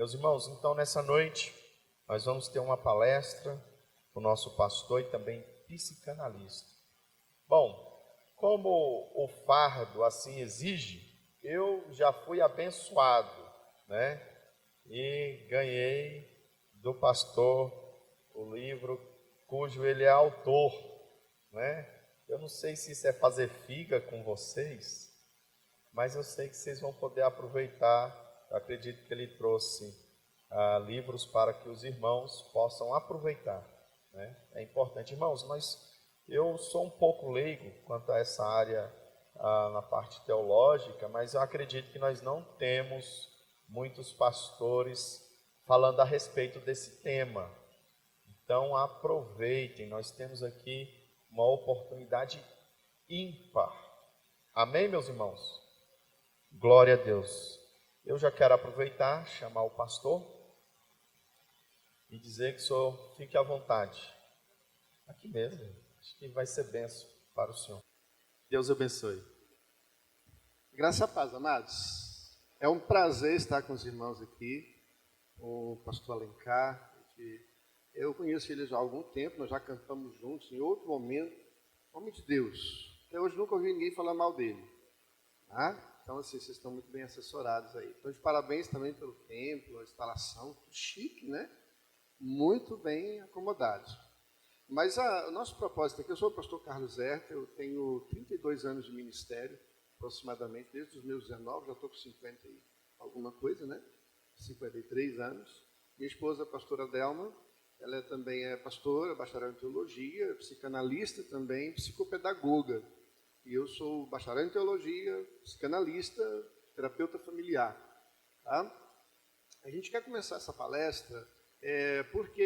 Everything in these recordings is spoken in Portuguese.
Meus irmãos, então nessa noite nós vamos ter uma palestra com o nosso pastor e também psicanalista. Bom, como o fardo assim exige, eu já fui abençoado, né? E ganhei do pastor o livro cujo ele é autor, né? Eu não sei se isso é fazer figa com vocês, mas eu sei que vocês vão poder aproveitar. Eu acredito que ele trouxe livros para que os irmãos possam aproveitar, né? É importante. Irmãos, eu sou um pouco leigo quanto a essa área na parte teológica, mas eu acredito que nós não temos muitos pastores falando a respeito desse tema. Então aproveitem, nós temos aqui uma oportunidade ímpar. Amém, meus irmãos? Glória a Deus. Eu já quero aproveitar, chamar o pastor e dizer que o senhor fique à vontade. Aqui mesmo, acho que vai ser bênção para o senhor. Deus abençoe. Graça e paz, amados. É um prazer estar com os irmãos aqui, o pastor Alencar. Eu conheço ele já há algum tempo, nós já cantamos juntos em outro momento. Homem de Deus. Até hoje nunca ouvi ninguém falar mal dele. Tá? Então, assim, vocês estão muito bem assessorados aí. Então, de parabéns também pelo templo, a instalação, tudo chique, né? Muito bem acomodado. Mas o nosso propósito aqui, eu sou o pastor Carlos Herta, eu tenho 32 anos de ministério, aproximadamente, desde os meus 19, já estou com 50 e alguma coisa, né? 53 anos. Minha esposa, a pastora Delma, ela também é pastora, bacharel em teologia, psicanalista também, psicopedagoga. E eu sou bacharel em teologia, psicanalista, terapeuta familiar. Tá? A gente quer começar essa palestra porque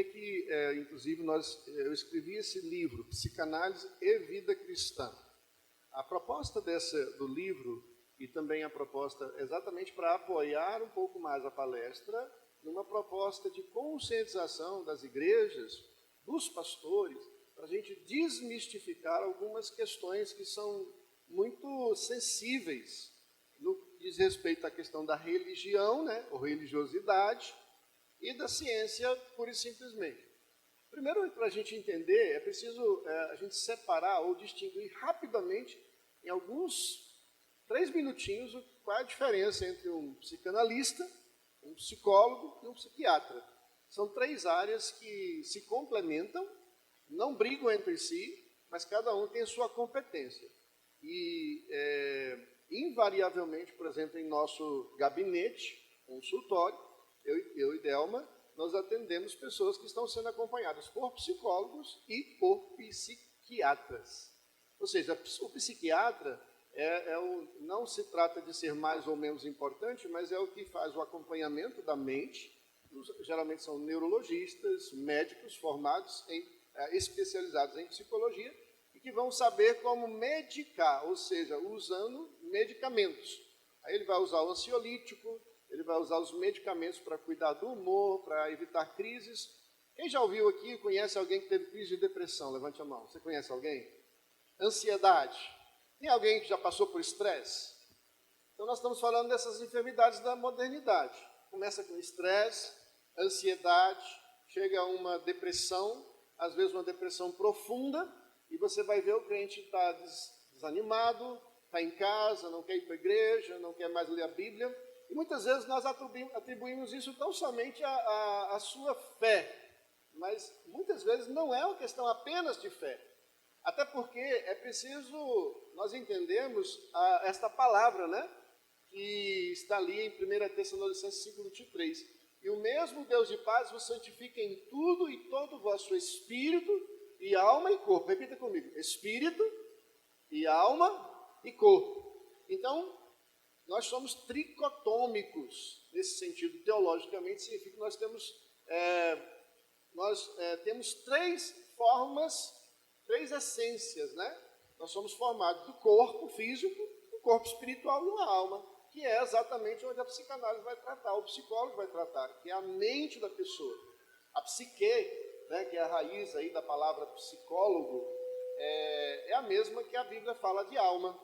inclusive, eu escrevi esse livro, Psicanálise e Vida Cristã. A proposta do livro, e também a proposta exatamente para apoiar um pouco mais a palestra, numa proposta de conscientização das igrejas, dos pastores, para a gente desmistificar algumas questões que são muito sensíveis no que diz respeito à questão da religião, né, ou religiosidade, e da ciência, pura e simplesmente. Primeiro, para a gente entender, é preciso a gente separar ou distinguir rapidamente, em alguns 3 minutinhos, qual é a diferença entre um psicanalista, um psicólogo e um psiquiatra. São 3 áreas que se complementam, não brigam entre si, mas cada um tem a sua competência. E, invariavelmente, por exemplo, em nosso gabinete, consultório, eu e Delma, nós atendemos pessoas que estão sendo acompanhadas por psicólogos e por psiquiatras. Ou seja, o psiquiatra não se trata de ser mais ou menos importante, mas é o que faz o acompanhamento da mente. Geralmente são neurologistas, médicos formados, especializados em psicologia, e que vão saber como medicar, ou seja, usando medicamentos. Aí ele vai usar o ansiolítico, ele vai usar os medicamentos para cuidar do humor, para evitar crises. Quem já ouviu aqui, conhece alguém que teve crise de depressão? Levante a mão. Você conhece alguém? Ansiedade. Tem alguém que já passou por estresse? Então, nós estamos falando dessas enfermidades da modernidade. Começa com estresse, ansiedade, chega a uma depressão, às vezes uma depressão profunda, e você vai ver o crente está desanimado, está em casa, não quer ir para a igreja, não quer mais ler a Bíblia. E muitas vezes nós atribuímos isso tão somente à sua fé, mas muitas vezes não é uma questão apenas de fé. Até porque é preciso nós entendermos esta palavra, né? Que está ali em 1 Tessalonicenses 5:23. E o mesmo Deus de paz vos santifica em tudo e todo o vosso espírito e alma e corpo. Repita comigo: espírito e alma e corpo. Então, nós somos tricotômicos nesse sentido. Teologicamente, significa que nós temos 3 formas, 3 essências, né? Nós somos formados do corpo físico, do corpo espiritual e uma alma, que é exatamente onde a psicanálise vai tratar, o psicólogo vai tratar, que é a mente da pessoa. A psique, né, que é a raiz aí da palavra psicólogo, é a mesma que a Bíblia fala de alma.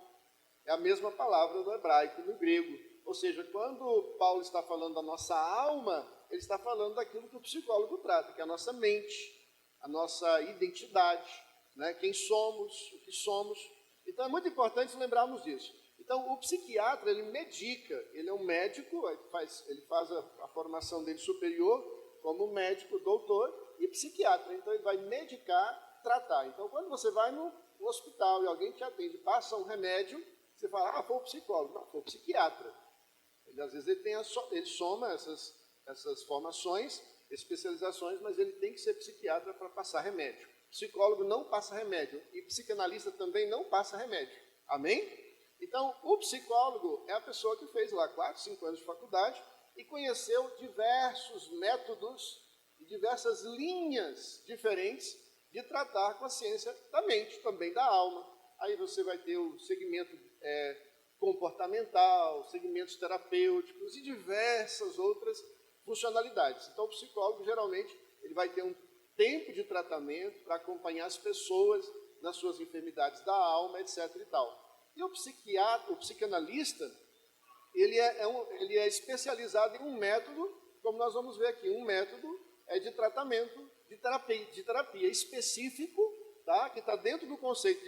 É a mesma palavra no hebraico, no grego. Ou seja, quando Paulo está falando da nossa alma, ele está falando daquilo que o psicólogo trata, que é a nossa mente, a nossa identidade, né? Quem somos, o que somos. Então, é muito importante lembrarmos disso. Então, o psiquiatra, ele medica, ele é um médico, ele faz a formação dele superior como médico, doutor e psiquiatra. Então, ele vai medicar, tratar. Então, quando você vai no hospital e alguém te atende, passa um remédio, você fala, foi o psicólogo. Não, foi o psiquiatra. Ele, às vezes, ele soma essas formações, especializações, mas ele tem que ser psiquiatra para passar remédio. Psicólogo não passa remédio e psicanalista também não passa remédio. Amém? Então, o psicólogo é a pessoa que fez lá 4, 5 anos de faculdade e conheceu diversos métodos e diversas linhas diferentes de tratar com a ciência da mente, também da alma. Aí você vai ter o segmento comportamental, segmentos terapêuticos e diversas outras funcionalidades. Então, o psicólogo, geralmente, ele vai ter um tempo de tratamento para acompanhar as pessoas nas suas enfermidades da alma, etc. e tal. E o psiquiatra, o psicanalista, ele é especializado em um método, como nós vamos ver aqui, um método de tratamento, de terapia específico, tá? Que está dentro do conceito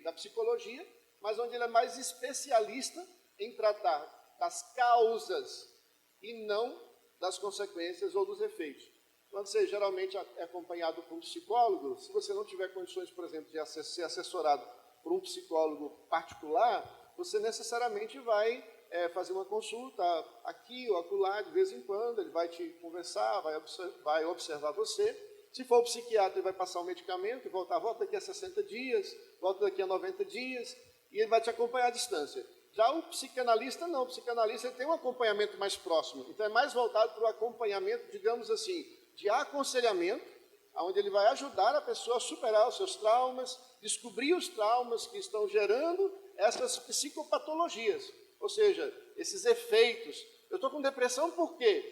da psicologia, mas onde ele é mais especialista em tratar das causas e não das consequências ou dos efeitos. Quando você geralmente é acompanhado por um psicólogo, se você não tiver condições, por exemplo, de ser assessorado por um psicólogo particular, você necessariamente vai fazer uma consulta aqui ou acolá, de vez em quando, ele vai te conversar, vai observar você. Se for o psiquiatra, ele vai passar um medicamento e volta daqui a 60 dias, volta daqui a 90 dias, e ele vai te acompanhar à distância. Já o psicanalista não, o psicanalista ele tem um acompanhamento mais próximo, então é mais voltado para o acompanhamento, digamos assim, de aconselhamento, onde ele vai ajudar a pessoa a superar os seus traumas, descobrir os traumas que estão gerando essas psicopatologias, ou seja, esses efeitos. Eu estou com depressão por quê?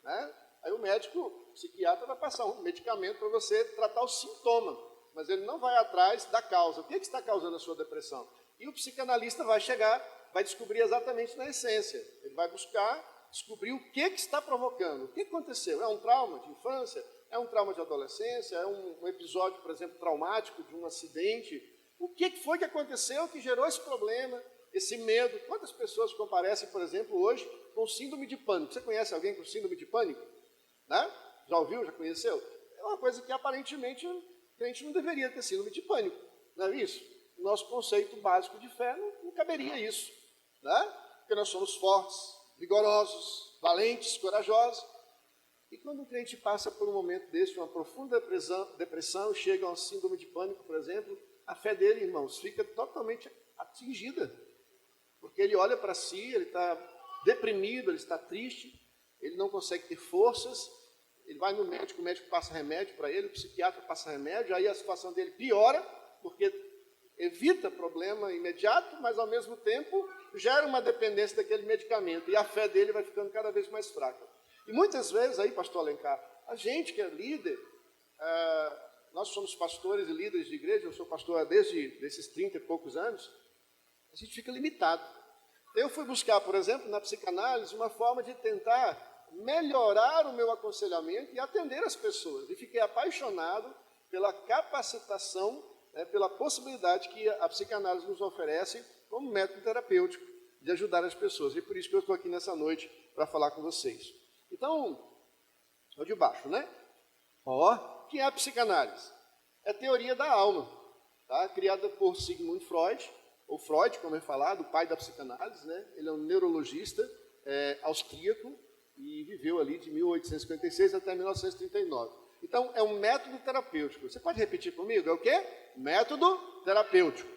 Né? Aí o médico, o psiquiatra, vai passar um medicamento para você tratar o sintoma, mas ele não vai atrás da causa. O que está causando a sua depressão? E o psicanalista vai chegar, vai descobrir exatamente na essência. Ele vai buscar descobrir o que está provocando, o que aconteceu. É um trauma de infância? É um trauma de adolescência? É um episódio, por exemplo, traumático de um acidente? O que foi que aconteceu que gerou esse problema, esse medo? Quantas pessoas comparecem, por exemplo, hoje com síndrome de pânico? Você conhece alguém com síndrome de pânico? Né? Já ouviu? Já conheceu? É uma coisa que aparentemente o crente não deveria ter síndrome de pânico. Não é isso? O nosso conceito básico de fé não caberia isso. Né? Porque nós somos fortes, vigorosos, valentes, corajosos. E quando o crente passa por um momento desse, uma profunda depressão, chega a uma síndrome de pânico, por exemplo, a fé dele, irmãos, fica totalmente atingida. Porque ele olha para si, ele está deprimido, ele está triste, ele não consegue ter forças, ele vai no médico, o médico passa remédio para ele, o psiquiatra passa remédio, aí a situação dele piora, porque evita problema imediato, mas ao mesmo tempo gera uma dependência daquele medicamento, e a fé dele vai ficando cada vez mais fraca. E muitas vezes, aí, pastor Alencar, a gente que é líder, nós somos pastores e líderes de igreja, eu sou pastor desde esses 30 e poucos anos, a gente fica limitado. Eu fui buscar, por exemplo, na psicanálise, uma forma de tentar melhorar o meu aconselhamento e atender as pessoas. E fiquei apaixonado pela capacitação, pela possibilidade que a psicanálise nos oferece como método terapêutico de ajudar as pessoas. E por isso que eu estou aqui nessa noite para falar com vocês. Então, o de baixo, né? O que é a psicanálise? É a teoria da alma, tá? Criada por Sigmund Freud, ou Freud, como é falado, o pai da psicanálise, né? Ele é um neurologista austríaco e viveu ali de 1856 até 1939. Então, é um método terapêutico. Você pode repetir comigo? É o quê? Método terapêutico,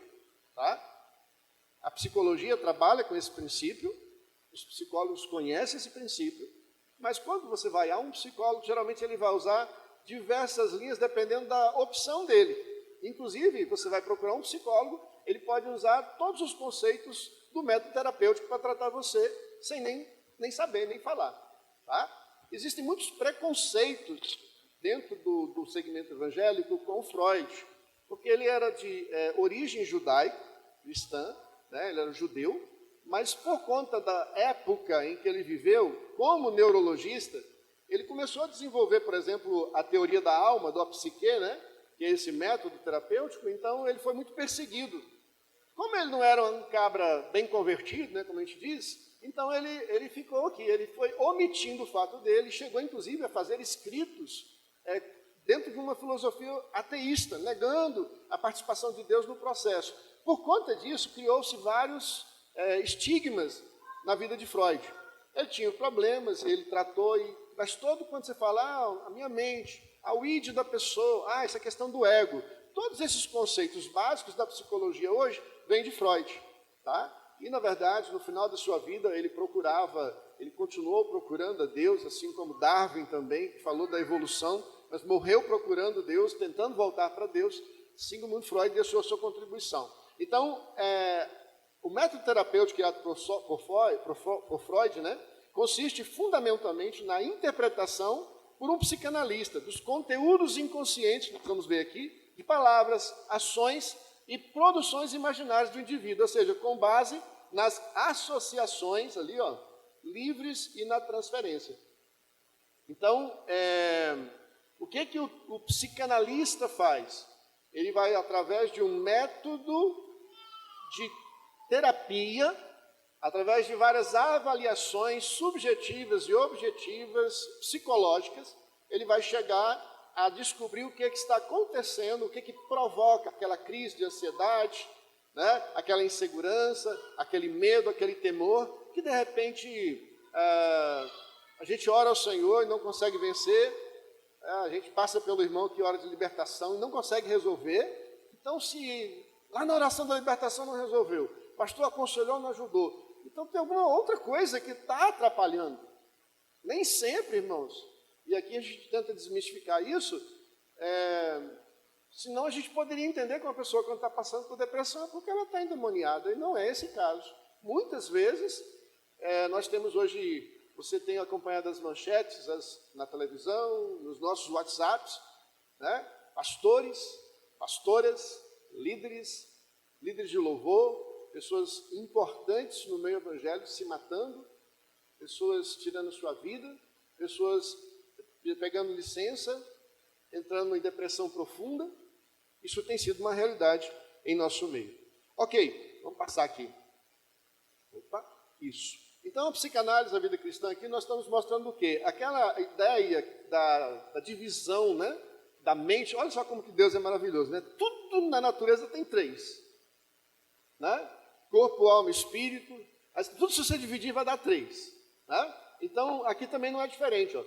tá? A psicologia trabalha com esse princípio, os psicólogos conhecem esse princípio, mas quando você vai a um psicólogo, geralmente ele vai usar diversas linhas dependendo da opção dele. Inclusive, você vai procurar um psicólogo, ele pode usar todos os conceitos do método terapêutico para tratar você sem nem saber, nem falar. Tá? Existem muitos preconceitos dentro do segmento evangélico com Freud, porque ele era de origem judaica, cristã, né? Ele era judeu, mas por conta da época em que ele viveu, como neurologista, ele começou a desenvolver, por exemplo, a teoria da alma, do psique, né? Que é esse método terapêutico. Então ele foi muito perseguido. Como ele não era um cabra bem convertido, né, como a gente diz, então ele ficou aqui, ele foi omitindo o fato dele, chegou inclusive a fazer escritos dentro de uma filosofia ateísta, negando a participação de Deus no processo. Por conta disso, criou-se vários estigmas na vida de Freud. Ele tinha problemas, ele tratou, mas todo quando você fala, a minha mente, o id da pessoa, essa questão do ego, todos esses conceitos básicos da psicologia hoje vêm de Freud, tá? E, na verdade, no final da sua vida, ele continuou procurando a Deus, assim como Darwin também, que falou da evolução, mas morreu procurando Deus, tentando voltar para Deus. Sigmund Freud deixou a sua contribuição. Então, o método terapêutico criado por Freud, né, consiste fundamentalmente na interpretação por um psicanalista dos conteúdos inconscientes, que nós vamos ver aqui, de palavras, ações e produções imaginárias do indivíduo, ou seja, com base nas associações ali, livres e na transferência. Então, o que o psicanalista faz? Ele vai, através de um método de terapia, através de várias avaliações subjetivas e objetivas psicológicas, ele vai chegar a descobrir o que está acontecendo, o que provoca aquela crise de ansiedade, né? Aquela insegurança, aquele medo, aquele temor, que de repente a gente ora ao Senhor e não consegue vencer, a gente passa pelo irmão que ora de libertação e não consegue resolver. Então, se lá na oração da libertação não resolveu, o pastor aconselhou, não ajudou, então tem alguma outra coisa que está atrapalhando. Nem sempre, irmãos, e aqui a gente tenta desmistificar isso, senão a gente poderia entender que uma pessoa, quando está passando por depressão, é porque ela está endemoniada, e não é esse caso. Muitas vezes, nós temos hoje, você tem acompanhado as manchetes na televisão, nos nossos WhatsApps, né? Pastores, pastoras, líderes de louvor, pessoas importantes no meio evangélico se matando, pessoas tirando sua vida, pessoas pegando licença, entrando em depressão profunda. Isso tem sido uma realidade em nosso meio. Ok, vamos passar aqui. Opa, isso. Então, a psicanálise da vida cristã aqui, nós estamos mostrando o quê? Aquela ideia da divisão, né, da mente. Olha só como que Deus é maravilhoso, né? Tudo na natureza tem três, né? Corpo, alma, espírito. Tudo se você dividir vai dar três, né? Então, aqui também não é diferente,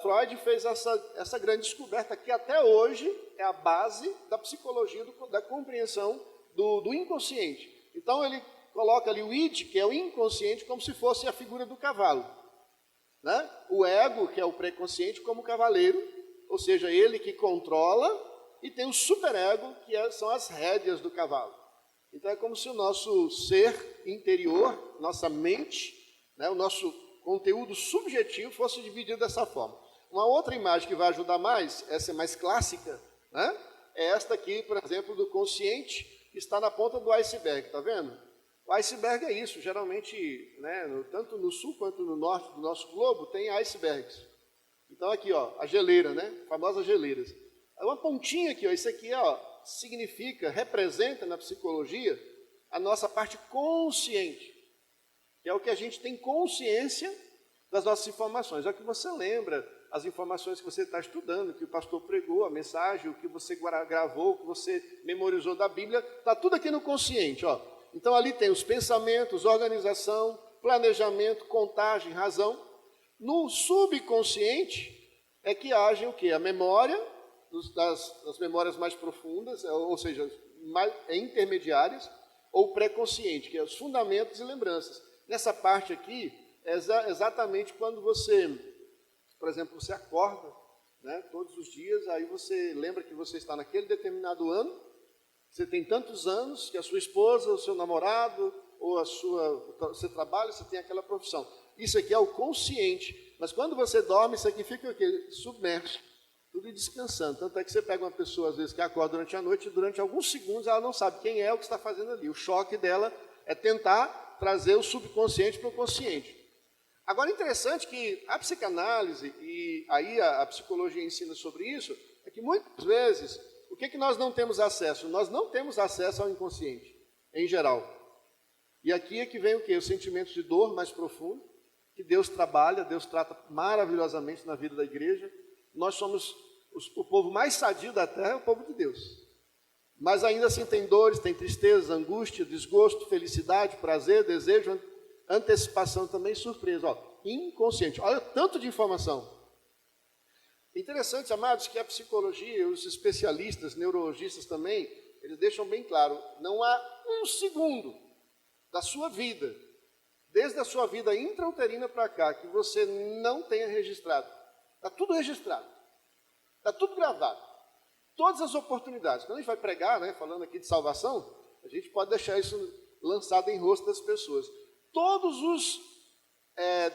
Freud fez essa grande descoberta que até hoje é a base da psicologia, da compreensão do inconsciente. Então ele coloca ali o id, que é o inconsciente, como se fosse a figura do cavalo, né? O ego, que é o pré-consciente, como o cavaleiro, ou seja, ele que controla, e tem o superego, que são as rédeas do cavalo. Então é como se o nosso ser interior, nossa mente, né, o nosso conteúdo subjetivo fosse dividido dessa forma. Uma outra imagem que vai ajudar mais, essa é mais clássica, né? É esta aqui, por exemplo, do consciente, que está na ponta do iceberg, está vendo? O iceberg é isso, geralmente, né, tanto no sul quanto no norte do nosso globo, tem icebergs. Então aqui, a geleira, né? Famosas geleiras. Uma pontinha aqui, isso aqui, significa, representa na psicologia a nossa parte consciente, que é o que a gente tem consciência das nossas informações. É o que você lembra, as informações que você está estudando, que o pastor pregou, a mensagem, o que você gravou, o que você memorizou da Bíblia, está tudo aqui no consciente. Então ali tem os pensamentos, organização, planejamento, contagem, razão. No subconsciente é que agem o quê? A memória, das memórias mais profundas, ou seja, intermediárias, ou pré-consciente, que é os fundamentos e lembranças. Nessa parte aqui, é exatamente quando você, por exemplo, você acorda, né, todos os dias, aí você lembra que você está naquele determinado ano, você tem tantos anos, que a sua esposa, o seu namorado, ou você trabalha, você tem aquela profissão. Isso aqui é o consciente, mas quando você dorme, isso aqui fica o quê? Submerso, tudo descansando. Tanto é que você pega uma pessoa, às vezes, que acorda durante a noite, e durante alguns segundos ela não sabe quem é o que está fazendo ali. O choque dela é tentar trazer o subconsciente para o consciente. Agora, interessante que a psicanálise, e aí a psicologia ensina sobre isso, é que muitas vezes, o que nós não temos acesso? Nós não temos acesso ao inconsciente, em geral. E aqui é que vem o quê? Os sentimentos de dor mais profundo, que Deus trabalha, Deus trata maravilhosamente na vida da igreja. Nós somos o povo mais sadio da terra, é o povo de Deus. Mas ainda assim tem dores, tem tristezas, angústia, desgosto, felicidade, prazer, desejo, antecipação também, surpresa. Inconsciente. Olha o tanto de informação. Interessante, amados, que a psicologia, os especialistas, neurologistas também, eles deixam bem claro, não há um segundo da sua vida, desde a sua vida intrauterina para cá, que você não tenha registrado. Está tudo registrado. Está tudo gravado. Todas as oportunidades. Quando a gente vai pregar, né, falando aqui de salvação, a gente pode deixar isso lançado em rosto das pessoas. Todos os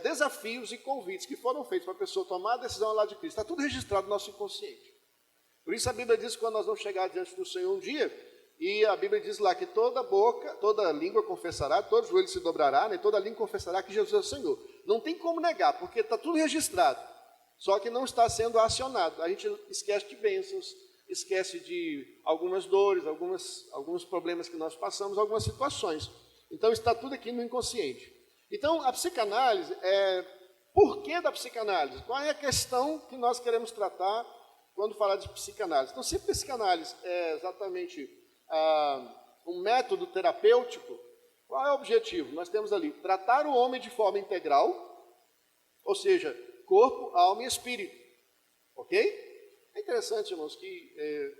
desafios e convites que foram feitos para a pessoa tomar a decisão ao lado de Cristo, está tudo registrado no nosso inconsciente. Por isso a Bíblia diz que quando nós vamos chegar diante do Senhor um dia, e a Bíblia diz lá que toda boca, toda língua confessará, todo joelho se dobrará, né, toda língua confessará que Jesus é o Senhor. Não tem como negar, porque está tudo registrado, só que não está sendo acionado. A gente esquece de bênçãos, esquece de algumas dores, alguns problemas que nós passamos, algumas situações. Então está tudo aqui no inconsciente. Então a psicanálise, por que da psicanálise? Qual é a questão que nós queremos tratar quando falar de psicanálise? Então, se psicanálise é exatamente um método terapêutico, qual é o objetivo? Nós temos ali, tratar o homem de forma integral, ou seja, corpo, alma e espírito. Ok? É interessante, irmãos, que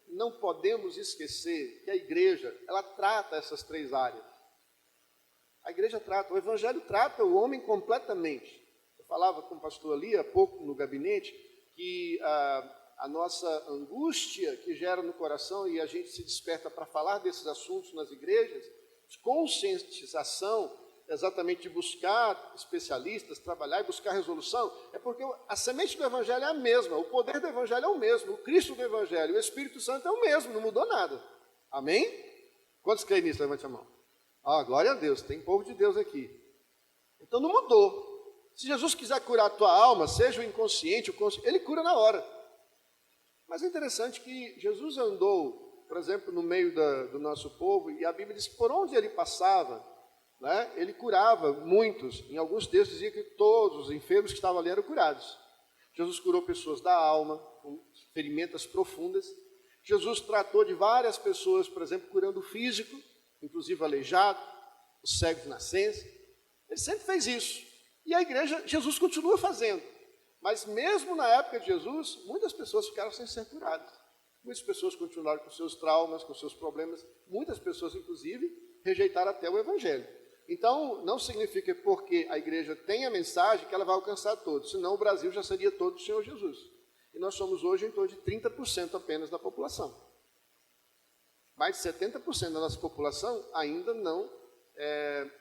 não podemos esquecer que a igreja, ela trata essas três áreas. A igreja trata, o evangelho trata o homem completamente. Eu falava com o pastor ali há pouco no gabinete, que a nossa angústia que gera no coração e a gente se desperta para falar desses assuntos nas igrejas, de conscientização, exatamente de buscar especialistas, trabalhar e buscar resolução, é porque a semente do evangelho é a mesma, o poder do evangelho é o mesmo, o Cristo do evangelho, o Espírito Santo é o mesmo, não mudou nada. Amém? Quantos creem nisso? Levante a mão. Glória a Deus, tem povo de Deus aqui. Então não mudou. Se Jesus quiser curar a tua alma, seja o inconsciente, ele cura na hora. Mas é interessante que Jesus andou, por exemplo, no meio do nosso povo, e a Bíblia diz que por onde ele passava, né, ele curava muitos. Em alguns textos dizia que todos os enfermos que estavam ali eram curados. Jesus curou pessoas da alma, com ferimentos profundas. Jesus tratou de várias pessoas, por exemplo, curando o físico, inclusive aleijado, o cego de nascença. Ele sempre fez isso. E a igreja, Jesus continua fazendo. Mas mesmo na época de Jesus, muitas pessoas ficaram sem ser curadas. Muitas pessoas continuaram com seus traumas, com seus problemas. Muitas pessoas, inclusive, rejeitaram até o evangelho. Então, não significa porque a igreja tem a mensagem que ela vai alcançar todos. Senão o Brasil já seria todo do Senhor Jesus. E nós somos hoje em torno de 30% apenas da população. Mais de 70% da nossa população ainda não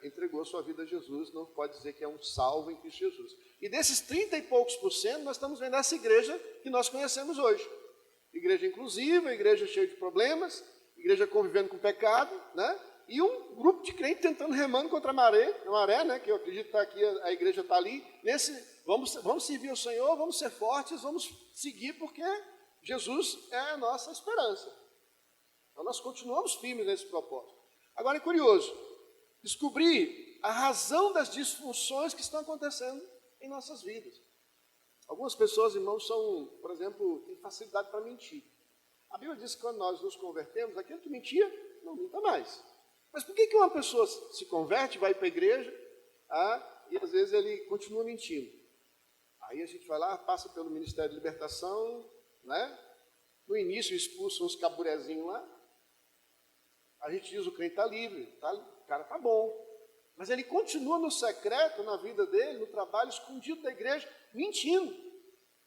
entregou sua vida a Jesus, não pode dizer que é um salvo em Cristo Jesus. E desses 30 e poucos por cento, nós estamos vendo essa igreja que nós conhecemos hoje. Igreja inclusiva, igreja cheia de problemas, igreja convivendo com pecado, né? E um grupo de crentes tentando remando contra a maré, né? Que eu acredito que está aqui, a igreja está ali, vamos servir ao Senhor, vamos ser fortes, vamos seguir, porque Jesus é a nossa esperança. Então, nós continuamos firmes nesse propósito. Agora, é curioso, descobrir a razão das disfunções que estão acontecendo em nossas vidas. Algumas pessoas, irmãos, por exemplo, têm facilidade para mentir. A Bíblia diz que quando nós nos convertemos, aquele que mentia, não minta mais. Mas por que uma pessoa se converte, vai para a igreja, e às vezes ele continua mentindo? Aí a gente vai lá, passa pelo Ministério de Libertação, né? No início expulsa uns caburezinhos lá, a gente diz o crente está livre, o cara está bom. Mas ele continua no secreto, na vida dele, no trabalho, escondido da igreja, mentindo.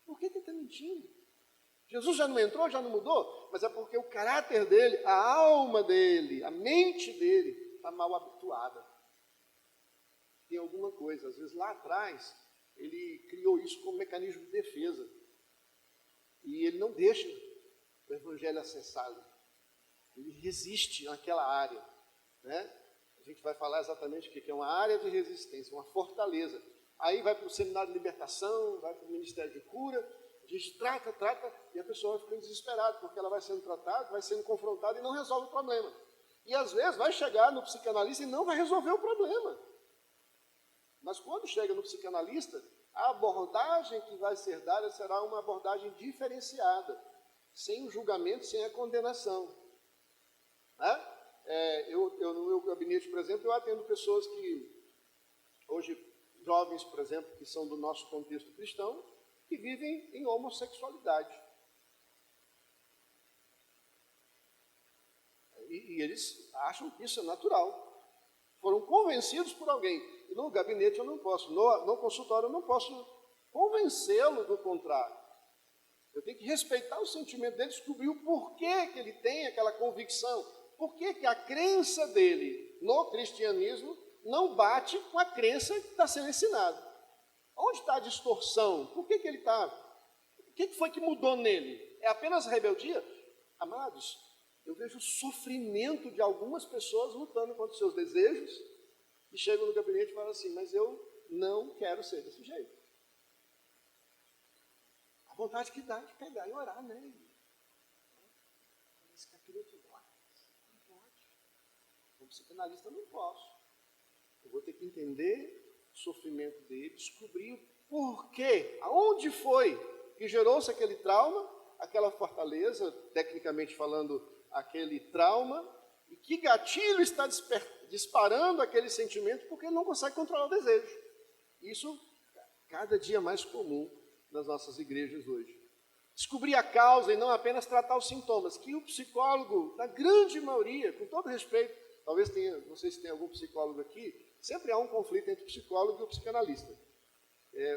Por que ele está mentindo? Jesus já não entrou, já não mudou? Mas é porque o caráter dele, a alma dele, a mente dele está mal habituada. Tem alguma coisa, às vezes lá atrás, ele criou isso como mecanismo de defesa. E ele não deixa o evangelho acessá-lo. Ele resiste naquela área, né? A gente vai falar exatamente o que é uma área de resistência, uma fortaleza. aí vai para o seminário de libertação, vai para o ministério de cura, a gente trata, e a pessoa vai ficando desesperada, porque ela vai sendo tratada, vai sendo confrontada e não resolve o problema. E às vezes vai chegar no psicanalista e não vai resolver o problema. Mas quando chega no psicanalista, a abordagem que vai ser dada será uma abordagem diferenciada, sem o julgamento, sem a condenação. Né? No meu gabinete, por exemplo, eu atendo pessoas que, hoje, jovens, por exemplo, que são do nosso contexto cristão, que vivem em homossexualidade. E eles acham que isso é natural. Foram convencidos por alguém. E no gabinete eu não posso, no consultório eu não posso convencê-lo do contrário. Eu tenho que respeitar o sentimento dele, descobrir o porquê que ele tem aquela convicção, por que a crença dele no cristianismo não bate com a crença que está sendo ensinada. Onde está a distorção? Por que ele está... O que foi que mudou nele? É apenas rebeldia? Amados, eu vejo o sofrimento de algumas pessoas lutando contra os seus desejos e chegam no gabinete e falam assim, mas eu não quero ser desse jeito. A vontade que dá de pegar e orar nele. Esse capítulo não pode. Como psicanalista eu não posso. Eu vou ter que entender o sofrimento dele, descobrir o porquê, aonde foi que gerou-se aquele trauma, aquela fortaleza, tecnicamente falando, aquele trauma, e que gatilho está disparando aquele sentimento porque ele não consegue controlar o desejo. Isso cada dia mais comum nas nossas igrejas hoje. Descobrir a causa e não apenas tratar os sintomas, que o psicólogo, na grande maioria, com todo respeito, talvez tenha, não sei se tem algum psicólogo aqui, sempre há um conflito entre o psicólogo e o psicanalista.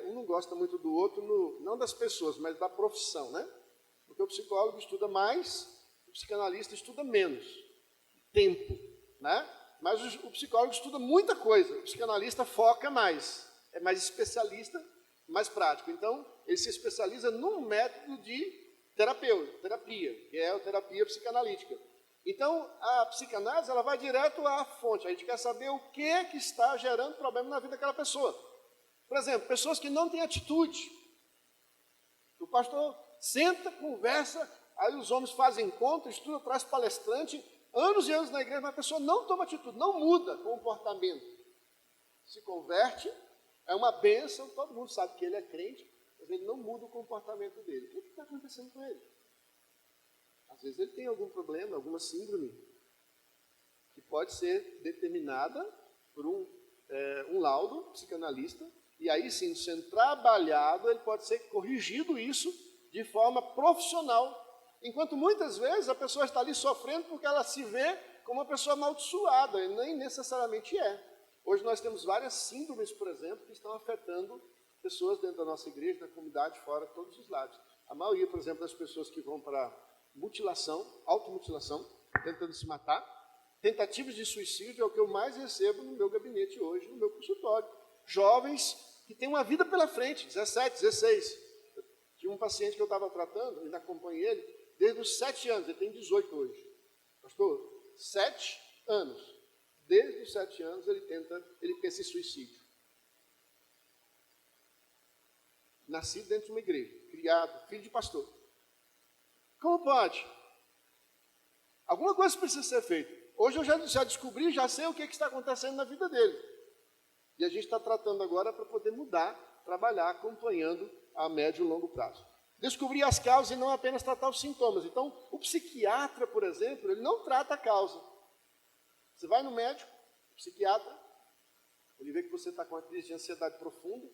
Um não gosta muito do outro, não das pessoas, mas da profissão, né? Porque o psicólogo estuda mais, o psicanalista estuda menos tempo, né? Mas o psicólogo estuda muita coisa, o psicanalista foca mais, é mais especialista, mais prático. Então, ele se especializa num método de terapia, que é a terapia psicanalítica. Então, a psicanálise ela vai direto à fonte, a gente quer saber o que está gerando problema na vida daquela pessoa. Por exemplo, pessoas que não têm atitude. O pastor senta, conversa, aí os homens fazem encontro, estuda, traz palestrante, anos e anos na igreja, mas a pessoa não toma atitude, não muda comportamento. Se converte, é uma bênção, todo mundo sabe que ele é crente, mas ele não muda o comportamento dele. O que está acontecendo com ele? Às vezes ele tem algum problema, alguma síndrome, que pode ser determinada por um laudo psicanalista, e aí sim, sendo trabalhado, ele pode ser corrigido isso de forma profissional. Enquanto muitas vezes a pessoa está ali sofrendo porque ela se vê como uma pessoa amaldiçoada, e nem necessariamente é. Hoje nós temos várias síndromes, por exemplo, que estão afetando pessoas dentro da nossa igreja, da comunidade, fora, de todos os lados. A maioria, por exemplo, das pessoas que vão para mutilação, automutilação, tentando se matar, tentativas de suicídio é o que eu mais recebo no meu gabinete hoje, no meu consultório. Jovens que têm uma vida pela frente, 17, 16. Eu tinha um paciente que eu estava tratando, ainda acompanhei ele, desde os 7 anos, ele tem 18 hoje. Pastor, 7 anos. Desde os 7 anos ele pensa em suicídio. Nascido dentro de uma igreja, criado, filho de pastor. Como pode? Alguma coisa precisa ser feita. Hoje eu já descobri, já sei o que está acontecendo na vida dele. E a gente está tratando agora para poder mudar, trabalhar, acompanhando a médio e longo prazo. Descobrir as causas e não apenas tratar os sintomas. Então, o psiquiatra, por exemplo, ele não trata a causa. Você vai no médico, psiquiatra, ele vê que você está com uma crise de ansiedade profunda,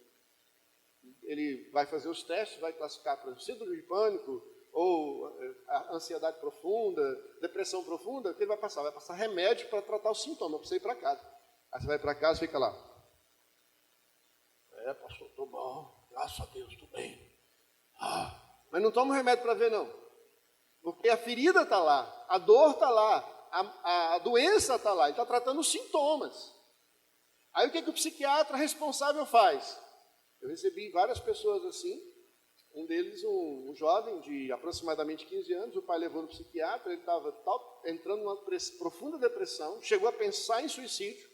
ele vai fazer os testes, vai classificar para síndrome de pânico, ou a ansiedade profunda, depressão profunda, o que ele vai passar? Vai passar remédio para tratar os sintomas, para você ir para casa. Aí você vai para casa e fica lá. Pastor, estou bom, graças a Deus, estou bem. Mas não toma remédio para ver, não. Porque a ferida está lá, a dor está lá, a doença está lá, ele está tratando os sintomas. Aí o que o psiquiatra responsável faz? Eu recebi várias pessoas assim, um deles, um jovem de aproximadamente 15 anos, o pai levou no psiquiatra, ele estava entrando numa profunda depressão, chegou a pensar em suicídio,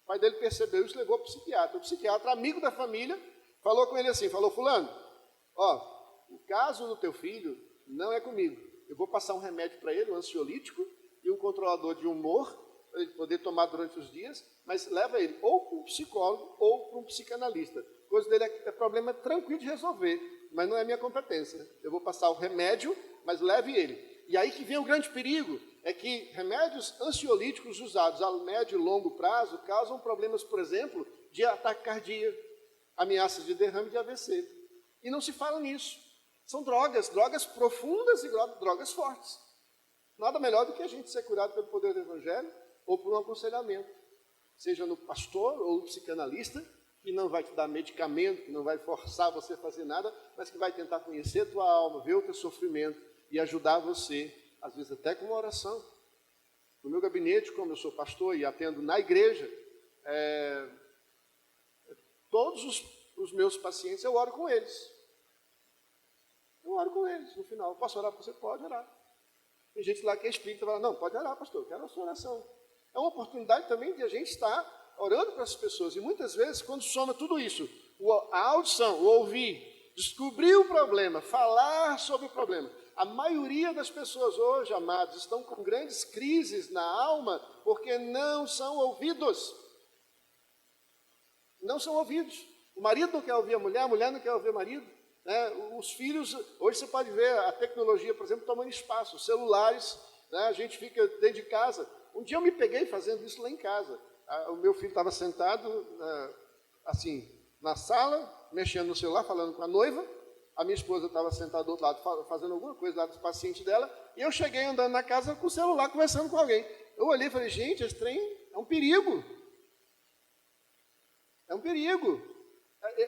o pai dele percebeu isso e levou para o psiquiatra. O psiquiatra, amigo da família, falou com ele assim, falou, fulano, ó, o caso do teu filho não é comigo. Eu vou passar um remédio para ele, um ansiolítico e um controlador de humor, para ele poder tomar durante os dias, mas leva ele ou para um psicólogo ou para um psicanalista. Coisa dele é problema tranquilo de resolver, mas não é minha competência. Eu vou passar o remédio, mas leve ele. E aí que vem o grande perigo, é que remédios ansiolíticos usados a médio e longo prazo causam problemas, por exemplo, de ataque cardíaco, ameaças de derrame de AVC. E não se fala nisso. São drogas profundas e drogas fortes. Nada melhor do que a gente ser curado pelo poder do Evangelho ou por um aconselhamento, seja no pastor ou no psicanalista, que não vai te dar medicamento, que não vai forçar você a fazer nada, mas que vai tentar conhecer a tua alma, ver o teu sofrimento e ajudar você, às vezes até com uma oração. No meu gabinete, como eu sou pastor e atendo na igreja, todos os meus pacientes, eu oro com eles. Eu oro com eles no final. Posso orar por você? Pode orar. Tem gente lá que é espírita e fala, não, pode orar, pastor, eu quero a sua oração. É uma oportunidade também de a gente estar orando para as pessoas. E muitas vezes, quando soma tudo isso, a audição, o ouvir, descobrir o problema, falar sobre o problema. A maioria das pessoas hoje, amados, estão com grandes crises na alma porque não são ouvidos. Não são ouvidos. O marido não quer ouvir a mulher não quer ouvir o marido. Né? Os filhos, hoje você pode ver a tecnologia, por exemplo, tomando espaço. Os celulares, né? A gente fica dentro de casa. Um dia eu me peguei fazendo isso lá em casa. O meu filho estava sentado, assim, na sala, mexendo no celular, falando com a noiva. A minha esposa estava sentada do outro lado, fazendo alguma coisa lá dos pacientes dela. E eu cheguei andando na casa com o celular, conversando com alguém. Eu olhei e falei, gente, esse trem é um perigo. É um perigo.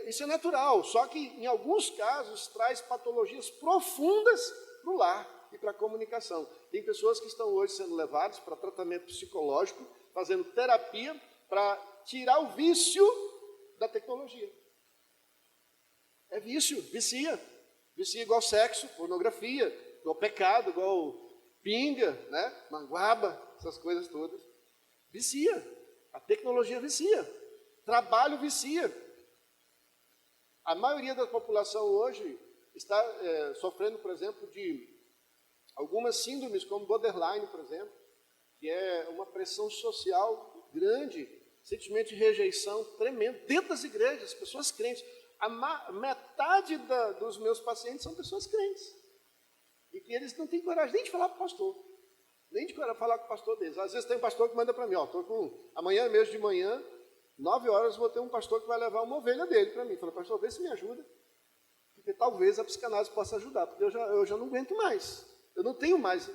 Isso é natural, só que em alguns casos traz patologias profundas para o lar e para a comunicação. Tem pessoas que estão hoje sendo levadas para tratamento psicológico, fazendo terapia para tirar o vício da tecnologia. É vício, vicia. Vicia igual sexo, pornografia, igual pecado, igual pinga, né? Manguaba, essas coisas todas. Vicia. A tecnologia vicia. Trabalho vicia. A maioria da população hoje está sofrendo, por exemplo, de algumas síndromes, como borderline, por exemplo, que é uma pressão social grande, sentimento de rejeição tremendo, dentro das igrejas, pessoas crentes. Metade dos meus pacientes são pessoas crentes. E que eles não têm coragem nem de falar com o pastor, nem de falar com o pastor deles. Às vezes tem um pastor que manda para mim, amanhã mesmo de manhã, 9 horas, vou ter um pastor que vai levar uma ovelha dele para mim. Fala, pastor, vê se me ajuda. Porque talvez a psicanálise possa ajudar, porque eu já não aguento mais. Eu não tenho mais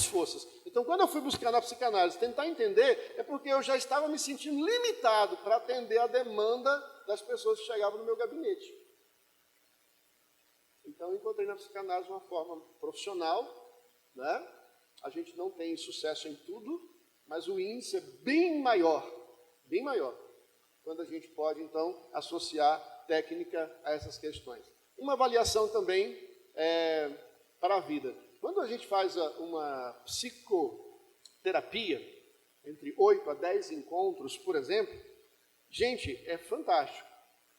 forças. Então, quando eu fui buscar na psicanálise, tentar entender, é porque eu já estava me sentindo limitado para atender a demanda das pessoas que chegavam no meu gabinete. Então, eu encontrei na psicanálise uma forma profissional, né? A gente não tem sucesso em tudo, mas o índice é bem maior, quando a gente pode, então, associar técnica a essas questões. Uma avaliação também para a vida. Quando a gente faz uma psicoterapia, entre 8 a 10 encontros, por exemplo, gente, é fantástico.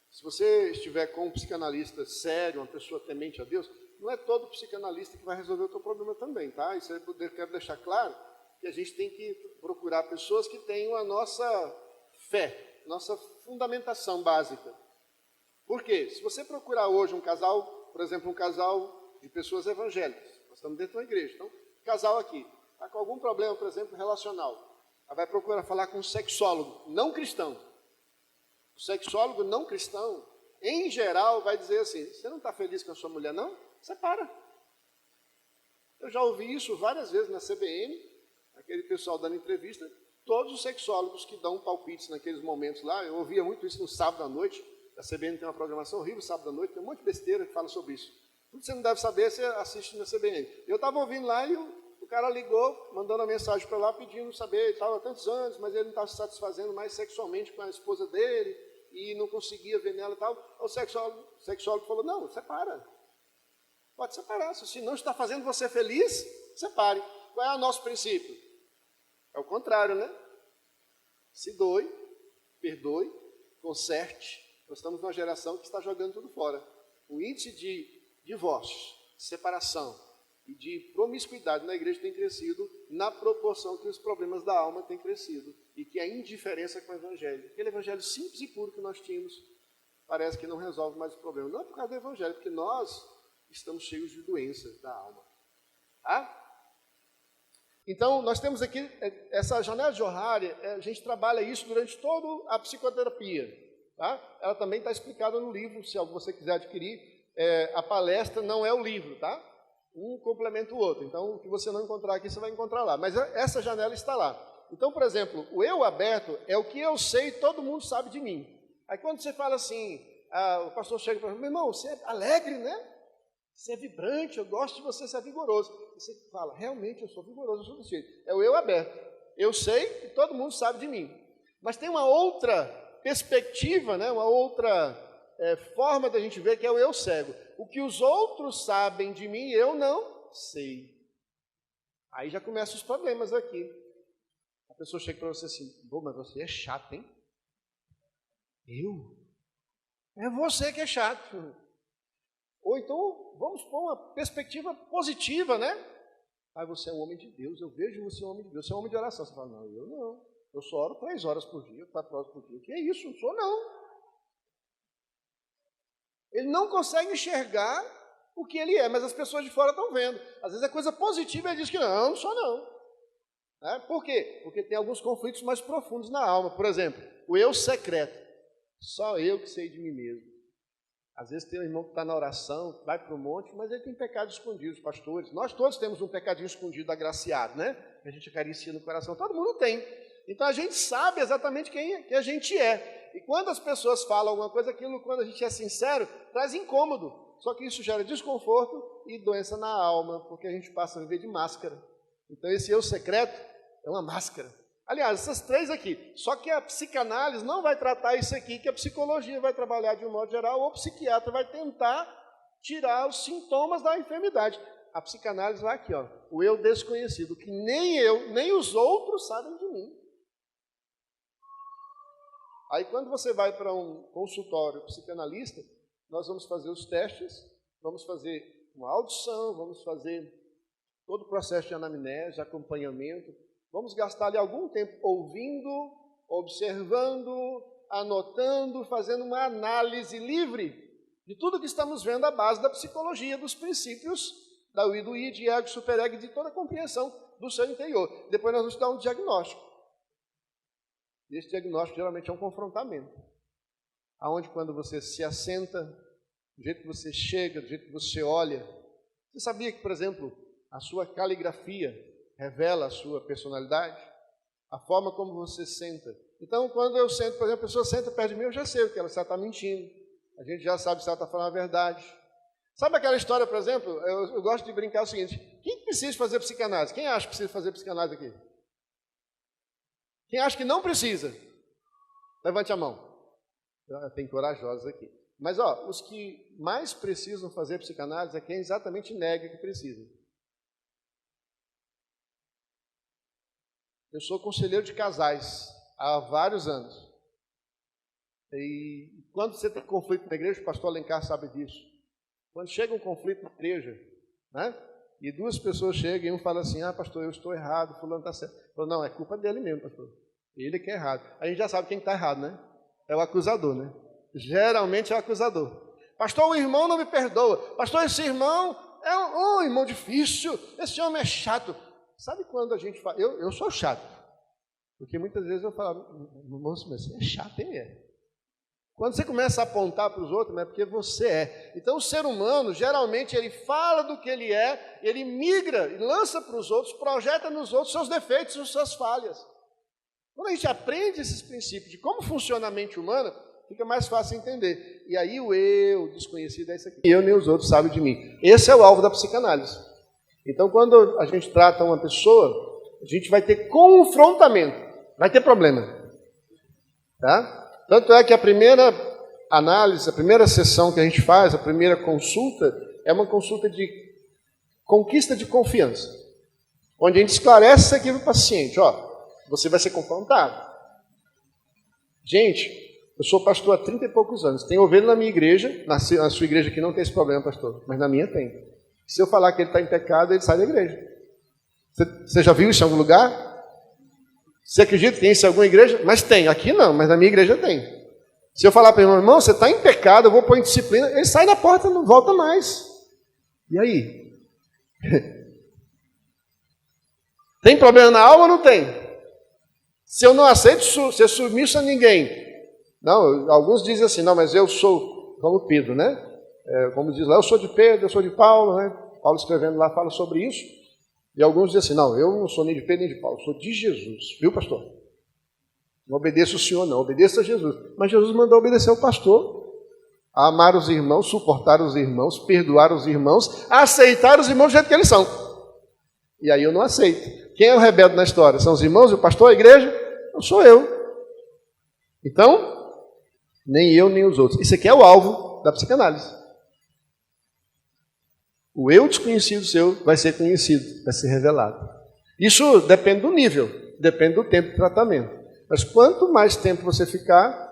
Se você estiver com um psicanalista sério, uma pessoa temente a Deus, não é todo psicanalista que vai resolver o teu problema também, tá? Isso eu quero deixar claro, que a gente tem que procurar pessoas que tenham a nossa fé, nossa fundamentação básica. Por quê? Se você procurar hoje um casal, por exemplo, um casal de pessoas evangélicas, nós estamos dentro de uma igreja, então, casal aqui, está com algum problema, por exemplo, relacional, ela vai procurar falar com um sexólogo não cristão. O sexólogo não cristão, em geral, vai dizer assim, você não está feliz com a sua mulher, não? Separa. Eu já ouvi isso várias vezes na CBN, aquele pessoal dando entrevista, todos os sexólogos que dão palpites naqueles momentos lá, eu ouvia muito isso no sábado à noite, a CBN tem uma programação horrível sábado à noite, tem um monte de besteira que fala sobre isso. Tudo que você não deve saber, você assiste na CBN. Eu estava ouvindo lá e o cara ligou, mandando uma mensagem para lá, pedindo saber, ele estava há tantos anos, mas ele não estava se satisfazendo mais sexualmente com a esposa dele, e não conseguia ver nela e tal. O sexólogo falou, não, separa. Pode separar, se não está fazendo você feliz, separe. Qual é o nosso princípio? É o contrário, né? Se doe perdoe, conserte. Nós estamos numa geração que está jogando tudo fora. O índice de divórcio, de separação e de promiscuidade na igreja tem crescido na proporção que os problemas da alma têm crescido e que a indiferença com o evangelho. Aquele evangelho simples e puro que nós tínhamos parece que não resolve mais o problema. Não é por causa do evangelho, porque nós estamos cheios de doenças da alma. Tá? Então, nós temos aqui essa janela de Johari, a gente trabalha isso durante toda a psicoterapia. Tá? Ela também está explicada no livro, se você quiser adquirir. A palestra não é o livro, tá? Um complementa o outro. Então, o que você não encontrar aqui, você vai encontrar lá. Mas essa janela está lá. Então, por exemplo, o eu aberto é o que eu sei e todo mundo sabe de mim. Aí, quando você fala assim, o pastor chega para mim, meu irmão, você é alegre, né? Você é vibrante, eu gosto de você, você é vigoroso. Você fala, realmente, eu sou vigoroso, eu sou desse jeito. É o eu aberto. Eu sei e todo mundo sabe de mim. Mas tem uma outra perspectiva, né? Uma outra forma da gente ver, que é o eu cego. O que os outros sabem de mim, eu não sei. Aí já começam os problemas aqui. A pessoa chega para você assim, mas você é chato, hein? Eu? É você que é chato. Ou então, vamos pôr uma perspectiva positiva, né? Você é um homem de Deus, eu vejo você um homem de Deus, você é um homem de oração. Você fala, não, eu não. Eu só oro 3 horas por dia, 4 horas por dia. Que é isso? Não sou, não. Ele não consegue enxergar o que ele é, mas as pessoas de fora estão vendo. Às vezes é coisa positiva e ele diz que não sou, não. Por quê? Porque tem alguns conflitos mais profundos na alma. Por exemplo, o eu secreto. Só eu que sei de mim mesmo. Às vezes tem um irmão que está na oração, vai para o monte, mas ele tem pecados escondidos, pastores. Nós todos temos um pecadinho escondido, agraciado, né? Que a gente acaricia no coração. Todo mundo tem. Então a gente sabe exatamente quem a gente é. E quando as pessoas falam alguma coisa, aquilo, quando a gente é sincero, traz incômodo. Só que isso gera desconforto e doença na alma, porque a gente passa a viver de máscara. Então esse eu secreto é uma máscara. Aliás, essas 3 aqui. Só que a psicanálise não vai tratar isso aqui, que a psicologia vai trabalhar de um modo geral, ou o psiquiatra vai tentar tirar os sintomas da enfermidade. A psicanálise vai aqui, ó, o eu desconhecido, que nem eu, nem os outros sabem de mim. Aí, quando você vai para um consultório psicanalista, nós vamos fazer os testes, vamos fazer uma audição, vamos fazer todo o processo de anamnese, de acompanhamento. Vamos gastar ali algum tempo ouvindo, observando, anotando, fazendo uma análise livre de tudo que estamos vendo à base da psicologia, dos princípios do id, ego, superego, de toda a compreensão do seu interior. Depois nós vamos dar um diagnóstico. E esse diagnóstico geralmente é um confrontamento. Aonde quando você se assenta, do jeito que você chega, do jeito que você olha. Você sabia que, por exemplo, a sua caligrafia revela a sua personalidade? A forma como você senta. Então, quando eu sento, por exemplo, a pessoa senta perto de mim, eu já sei o que ela está mentindo. A gente já sabe se ela está falando a verdade. Sabe aquela história, por exemplo, eu gosto de brincar o seguinte, quem precisa fazer psicanálise? Quem acha que precisa fazer psicanálise aqui? Quem acha que não precisa? Levante a mão. Tem corajosos aqui. Mas, os que mais precisam fazer psicanálise é quem exatamente nega que precisa. Eu sou conselheiro de casais há vários anos. E quando você tem conflito na igreja, o pastor Alencar sabe disso. Quando chega um conflito na igreja, né? E 2 pessoas chegam e um fala assim, pastor, eu estou errado, fulano está certo. Falou, não, é culpa dele mesmo, pastor. Ele que é errado. A gente já sabe quem está errado, né? É o acusador, né? Geralmente é o acusador. Pastor, o irmão não me perdoa. Pastor, esse irmão é um irmão difícil. Esse homem é chato. Sabe quando a gente fala... Eu sou chato. Porque muitas vezes eu falo, moço, mas você é chato, hein? Quando você começa a apontar para os outros, é porque você é. Então, o ser humano, geralmente, ele fala do que ele é, ele migra e lança para os outros, projeta nos outros seus defeitos e suas falhas. Quando a gente aprende esses princípios de como funciona a mente humana, fica mais fácil entender. E aí o eu desconhecido é isso aqui. Eu nem os outros sabem de mim. Esse é o alvo da psicanálise. Então, quando a gente trata uma pessoa, a gente vai ter confrontamento, vai ter problema. Tá? Tanto é que a primeira análise, a primeira sessão que a gente faz, a primeira consulta, é uma consulta de conquista de confiança. Onde a gente esclarece isso aqui para o paciente. Você vai ser confrontado. Gente, eu sou pastor há 30 e poucos anos. Tem ovelha na minha igreja, na sua igreja aqui não tem esse problema, pastor, mas na minha tem. Se eu falar que ele está em pecado, ele sai da igreja. Você já viu isso em algum lugar? Você acredita que tem isso em alguma igreja? Mas tem. Aqui não, mas na minha igreja tem. Se eu falar para ele, irmão, você está em pecado, eu vou pôr em disciplina, ele sai da porta, não volta mais. E aí? Tem problema na alma ou não tem? Se eu não aceito ser submisso a ninguém. Não, alguns dizem assim, não, mas eu sou, como Pedro, né? Como diz lá, eu sou de Pedro, eu sou de Paulo, né? Paulo escrevendo lá fala sobre isso. E alguns dizem assim, não, eu não sou nem de Pedro nem de Paulo, eu sou de Jesus. Viu, pastor? Não obedeço o Senhor, não, obedeço a Jesus. Mas Jesus mandou obedecer o pastor, a amar os irmãos, suportar os irmãos, perdoar os irmãos, aceitar os irmãos do jeito que eles são. E aí eu não aceito. Quem é o rebelde na história? São os irmãos, o pastor, a igreja? Não sou eu. Então, nem eu, nem os outros. Isso aqui é o alvo da psicanálise. O eu desconhecido seu vai ser conhecido, vai ser revelado. Isso depende do nível, depende do tempo de tratamento. Mas quanto mais tempo você ficar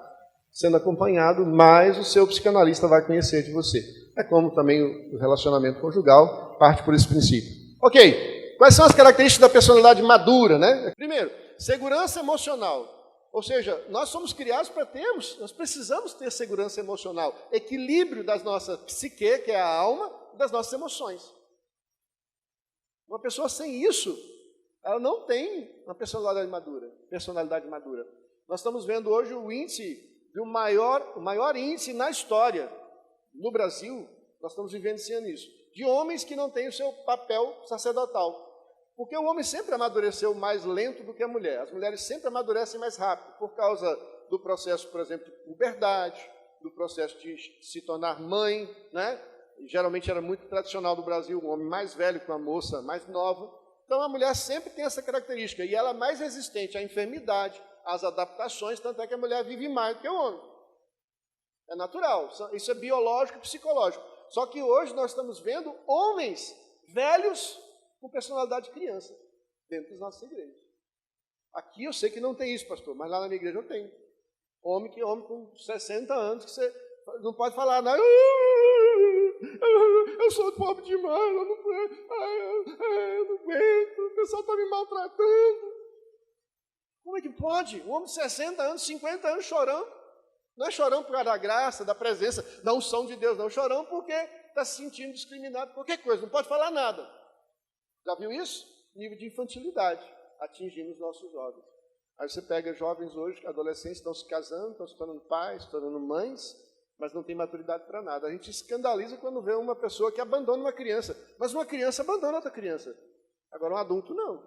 sendo acompanhado, mais o seu psicanalista vai conhecer de você. É como também o relacionamento conjugal parte por esse princípio. Ok, quais são as características da personalidade madura, né? Primeiro, segurança emocional. Ou seja, nós somos criados para termos, nós precisamos ter segurança emocional, equilíbrio das nossas psique, que é a alma, das nossas emoções. Uma pessoa sem isso, ela não tem uma personalidade madura. Nós estamos vendo hoje o índice, o maior índice na história, no Brasil, nós estamos vivenciando isso, de homens que não têm o seu papel sacerdotal. Porque o homem sempre amadureceu mais lento do que a mulher. As mulheres sempre amadurecem mais rápido, por causa do processo, por exemplo, de puberdade, do processo de se tornar mãe, né? Geralmente era muito tradicional no Brasil, um homem mais velho com uma moça mais nova. Então a mulher sempre tem essa característica, e ela é mais resistente à enfermidade, às adaptações, tanto é que a mulher vive mais do que o homem. É natural, isso é biológico e psicológico. Só que hoje nós estamos vendo homens velhos com personalidade de criança, dentro das nossas igrejas. Aqui eu sei que não tem isso, pastor, mas lá na minha igreja eu tenho. Homem com 60 anos, que você não pode falar nada. Eu sou pobre demais, eu não aguento, o pessoal está me maltratando. Como é que pode? Um homem de 60 anos, 50 anos chorando. Não é chorão por causa da graça, da presença, da unção de Deus, não. Chorão porque está se sentindo discriminado por qualquer coisa, não pode falar nada. Já viu isso? Nível de infantilidade atingindo os nossos jovens. Aí você pega jovens hoje, adolescentes, estão se casando, estão se tornando pais, se tornando mães, mas não tem maturidade para nada. A gente escandaliza quando vê uma pessoa que abandona uma criança, mas uma criança abandona outra criança. Agora um adulto não.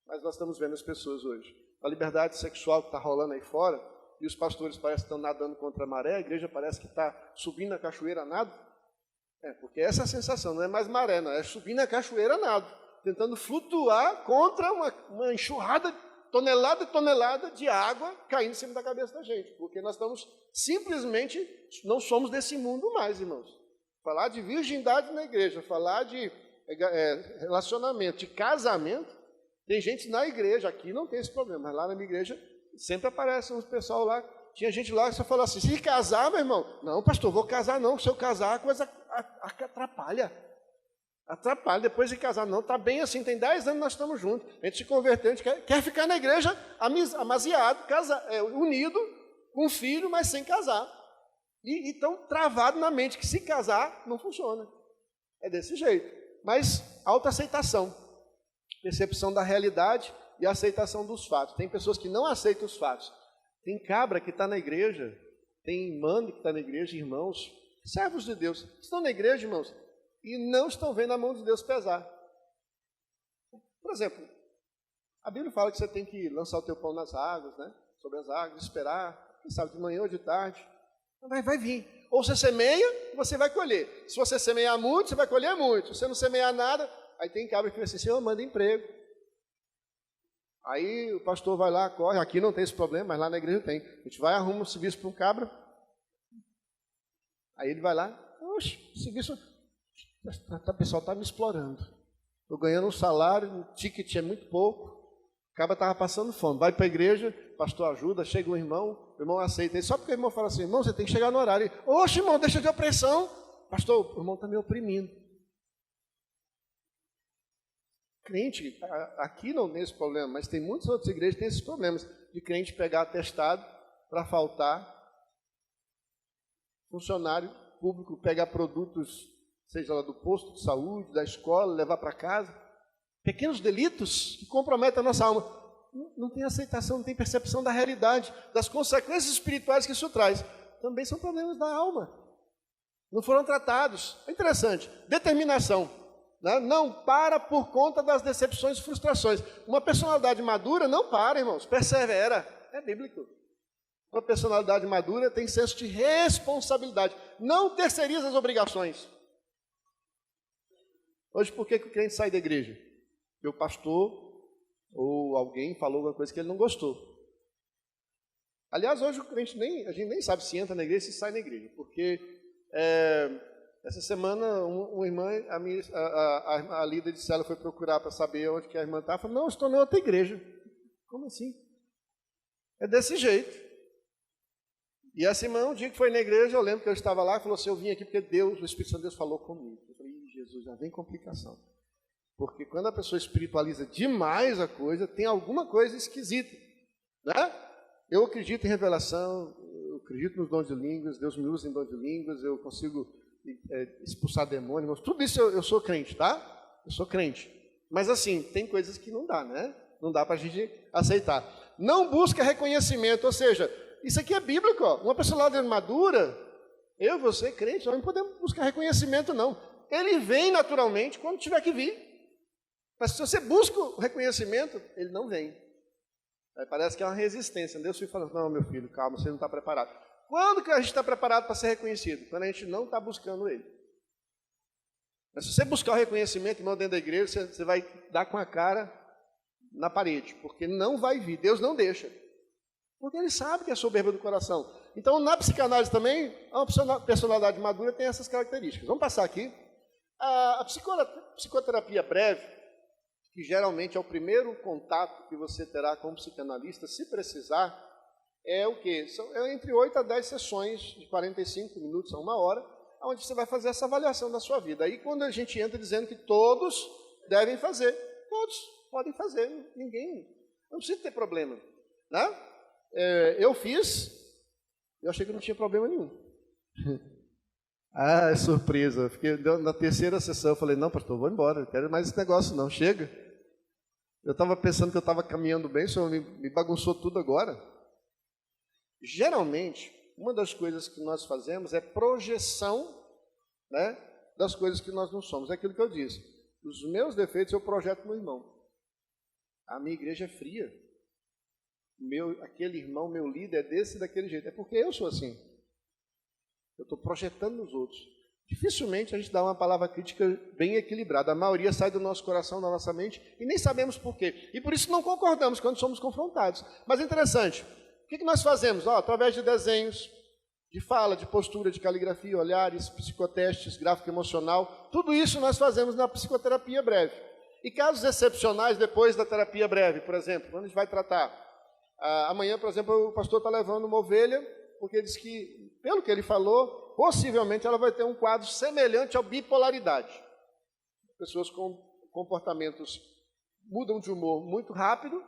Mas nós estamos vendo as pessoas hoje. A liberdade sexual que está rolando aí fora, e os pastores parecem que estão nadando contra a maré, a igreja parece que está subindo a cachoeira a nado. Porque essa é a sensação, não é mais maré, não, é subir na cachoeira a nado, tentando flutuar contra uma enxurrada, tonelada e tonelada de água caindo em cima da cabeça da gente, porque nós estamos simplesmente, não somos desse mundo mais, irmãos. Falar de virgindade na igreja, falar de relacionamento, de casamento, tem gente na igreja, aqui não tem esse problema, mas lá na minha igreja sempre aparece um pessoal lá. Tinha gente lá que só falou assim, se casar, meu irmão, não, pastor, vou casar não, se eu casar a coisa atrapalha, depois de casar, não, está bem assim, tem 10 anos nós estamos juntos, a gente se converteu, a gente quer ficar na igreja amaziado, unido, com filho, mas sem casar, e tão travado na mente que se casar, não funciona, é desse jeito, mas autoaceitação, percepção da realidade e aceitação dos fatos, tem pessoas que não aceitam os fatos. Tem cabra que está na igreja, tem mano que está na igreja, irmãos, servos de Deus, estão na igreja, irmãos, e não estão vendo a mão de Deus pesar. Por exemplo, a Bíblia fala que você tem que lançar o teu pão nas águas, né? Sobre as águas, esperar, quem sabe, de manhã ou de tarde, vai vir. Ou você semeia, você vai colher. Se você semear muito, você vai colher muito. Se você não semear nada, aí tem cabra que vai assim, Senhor, manda emprego. Aí o pastor vai lá, corre, aqui não tem esse problema, mas lá na igreja tem. A gente vai, arruma um serviço para um cabra. Aí ele vai lá, oxe, o serviço, o pessoal está me explorando. Estou ganhando um salário, o ticket é muito pouco. cara estava passando fome, vai para a igreja, pastor ajuda, chega o irmão aceita. Só porque o irmão fala assim, irmão, você tem que chegar no horário. Oxe, irmão, deixa de opressão. Pastor, o irmão está me oprimindo. Crente, aqui não tem esse problema, mas tem muitas outras igrejas que têm esses problemas de crente pegar atestado para faltar, funcionário público pegar produtos, seja lá do posto de saúde, da escola, levar para casa. Pequenos delitos que comprometem a nossa alma. Não tem aceitação, não tem percepção da realidade, das consequências espirituais que isso traz. Também são problemas da alma. Não foram tratados. É interessante. Determinação. Não para por conta das decepções e frustrações. Uma personalidade madura não para, irmãos, persevera. É bíblico. Uma personalidade madura tem senso de responsabilidade. Não terceiriza as obrigações. Hoje, por que o crente sai da igreja? Porque o pastor ou alguém falou alguma coisa que ele não gostou. Aliás, hoje o crente a gente nem sabe se entra na igreja, se sai na igreja. Porque essa semana, uma irmã, a líder de célula foi procurar para saber onde que a irmã estava. Falou, não, eu estou na outra igreja. Como assim? É desse jeito. E essa irmã, um dia que foi na igreja, eu lembro que eu estava lá, e falou assim, eu vim aqui porque Deus, o Espírito Santo de Deus falou comigo. Eu falei, Jesus, já vem complicação. Porque quando a pessoa espiritualiza demais a coisa, tem alguma coisa esquisita. Né? Eu acredito em revelação, eu acredito nos dons de línguas, Deus me usa em dons de línguas, eu consigo expulsar demônios, tudo isso eu sou crente, tá? Eu sou crente. Mas assim, tem coisas que não dá, né? Não dá para a gente aceitar. Não busca reconhecimento, ou seja, isso aqui é bíblico, ó. Uma pessoa lá madura, eu, você, crente, nós não podemos buscar reconhecimento, não. Ele vem naturalmente quando tiver que vir. Mas se você busca o reconhecimento, ele não vem. Aí parece que é uma resistência. Deus fala, não, meu filho, calma, você não está preparado. Quando que a gente está preparado para ser reconhecido? Quando a gente não está buscando ele. Mas se você buscar o reconhecimento, irmão, dentro da igreja, você vai dar com a cara na parede, porque não vai vir, Deus não deixa. Porque ele sabe que é soberba do coração. Então, na psicanálise também, uma personalidade madura tem essas características. Vamos passar aqui. A psicoterapia breve, que geralmente é o primeiro contato que você terá com um psicanalista, se precisar, é o quê? É entre 8 a 10 sessões de 45 minutos a 1 hora, onde você vai fazer essa avaliação da sua vida. Aí quando a gente entra dizendo que todos devem fazer, todos podem fazer, ninguém, não precisa ter problema. Né? Eu fiz, eu achei que não tinha problema nenhum. É surpresa. Fiquei, na terceira sessão eu falei, não, pastor, vou embora, não quero mais esse negócio não, chega. Eu estava pensando que eu estava caminhando bem, o senhor me bagunçou tudo agora. Geralmente, uma das coisas que nós fazemos é projeção, né, das coisas que nós não somos. É aquilo que eu disse. Os meus defeitos eu projeto no irmão. A minha igreja é fria. Aquele irmão, meu líder, é desse e daquele jeito. É porque eu sou assim. Eu estou projetando nos outros. Dificilmente a gente dá uma palavra crítica bem equilibrada. A maioria sai do nosso coração, da nossa mente, e nem sabemos por quê. E por isso não concordamos quando somos confrontados. Mas é interessante. O que nós fazemos? Através de desenhos, de fala, de postura, de caligrafia, olhares, psicotestes, gráfico emocional, tudo isso nós fazemos na psicoterapia breve. E casos excepcionais depois da terapia breve, por exemplo, quando a gente vai tratar. Amanhã, por exemplo, o pastor está levando uma ovelha, porque ele disse que, pelo que ele falou, possivelmente ela vai ter um quadro semelhante à bipolaridade. Pessoas com comportamentos mudam de humor muito rápido,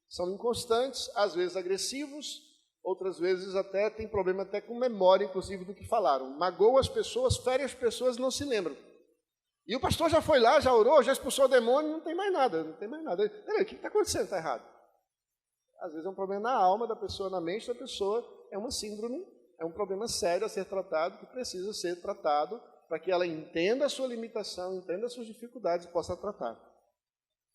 são inconstantes, às vezes agressivos, outras vezes até tem problema até com memória, inclusive, do que falaram. Magoam as pessoas, ferem as pessoas e não se lembram. E o pastor já foi lá, já orou, já expulsou o demônio, não tem mais nada, não tem mais nada. Peraí, o que está acontecendo? Está errado. Às vezes é um problema na alma da pessoa, na mente da pessoa, é uma síndrome, é um problema sério a ser tratado, que precisa ser tratado para que ela entenda a sua limitação, entenda as suas dificuldades e possa tratar.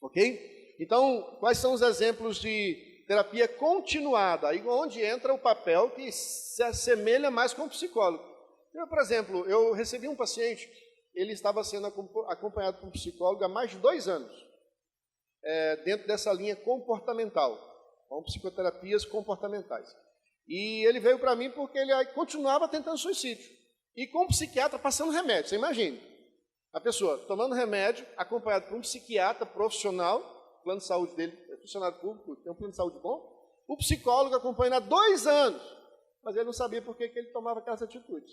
Ok? Então, quais são os exemplos de terapia continuada? Aí onde entra o papel que se assemelha mais com o psicólogo. Por exemplo, eu recebi um paciente, ele estava sendo acompanhado por um psicólogo há mais de 2 anos, dentro dessa linha comportamental, com psicoterapias comportamentais. E ele veio para mim porque ele continuava tentando suicídio. E com um psiquiatra passando remédio, você imagina. A pessoa tomando remédio, acompanhado por um psiquiatra profissional, o plano de saúde dele funcionário público, tem um plano de saúde bom. O psicólogo acompanha há 2 anos, mas ele não sabia por que ele tomava aquelas atitudes.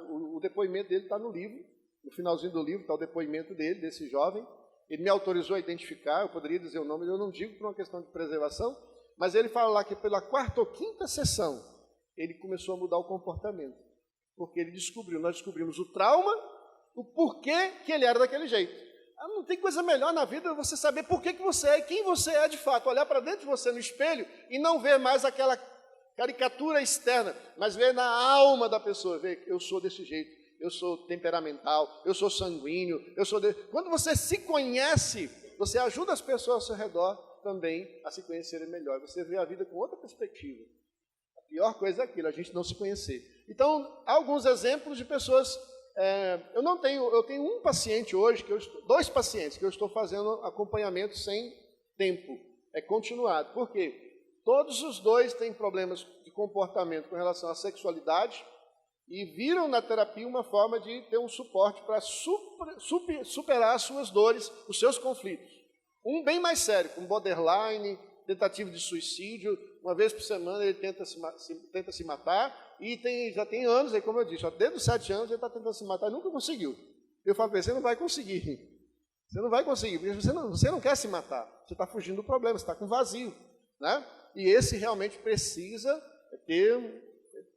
O depoimento dele está no livro, no finalzinho do livro está o depoimento dele, desse jovem. Ele me autorizou a identificar, eu poderia dizer o nome, eu não digo por uma questão de preservação, mas ele fala lá que pela 4ª ou 5ª sessão, ele começou a mudar o comportamento. Porque nós descobrimos o trauma, o porquê que ele era daquele jeito. Não tem coisa melhor na vida você saber por que você é e quem você é de fato. Olhar para dentro de você no espelho e não ver mais aquela caricatura externa, mas ver na alma da pessoa, ver, eu sou desse jeito, eu sou temperamental, eu sou sanguíneo, Quando você se conhece, você ajuda as pessoas ao seu redor também a se conhecerem melhor. Você vê a vida com outra perspectiva. A pior coisa é aquilo, a gente não se conhecer. Então, há alguns exemplos de pessoas... eu tenho um paciente hoje, 2 pacientes, que eu estou fazendo acompanhamento sem tempo. É continuado. Por quê? Todos os 2 têm problemas de comportamento com relação à sexualidade e viram na terapia uma forma de ter um suporte para superar as suas dores, os seus conflitos. Um bem mais sério, com borderline, tentativa de suicídio, uma vez por semana ele tenta se matar e já tem anos, aí, como eu disse, desde os 7 anos ele está tentando se matar e nunca conseguiu. Eu falo para ele, você não vai conseguir. Você não vai conseguir, porque você não quer se matar. Você está fugindo do problema, você está com vazio. Né? E esse realmente precisa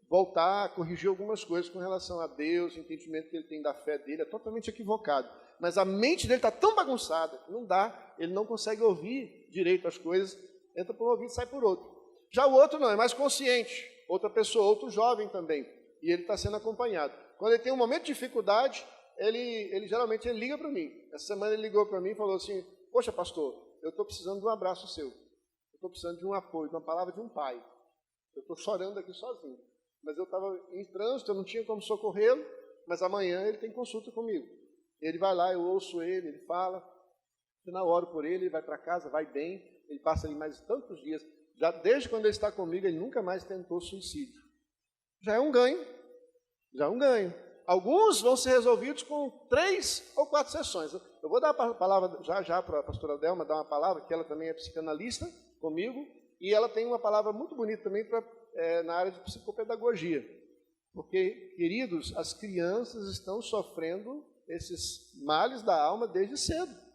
voltar a corrigir algumas coisas com relação a Deus, o entendimento que ele tem da fé dele é totalmente equivocado. Mas a mente dele está tão bagunçada, que não dá, ele não consegue ouvir direito as coisas, entra por um ouvido e sai por outro. Já o outro não, é mais consciente, outra pessoa, outro jovem também, e ele está sendo acompanhado. Quando ele tem um momento de dificuldade, ele geralmente liga para mim. Essa semana ele ligou para mim e falou assim, poxa pastor, eu estou precisando de um abraço seu, eu estou precisando de um apoio, de uma palavra de um pai. Eu estou chorando aqui sozinho, mas eu estava em trânsito, eu não tinha como socorrê-lo, mas amanhã ele tem consulta comigo. Ele vai lá, eu ouço ele fala, na hora por ele vai para casa, vai bem, ele passa ali mais tantos dias. Já desde quando ele está comigo, ele nunca mais tentou suicídio. Já é um ganho, já é um ganho. Alguns vão ser resolvidos com 3 ou 4 sessões. Eu vou dar a palavra já para a pastora Delma, dar uma palavra, que ela também é psicanalista comigo, e ela tem uma palavra muito bonita também na área de psicopedagogia. Porque, queridos, as crianças estão sofrendo esses males da alma desde cedo.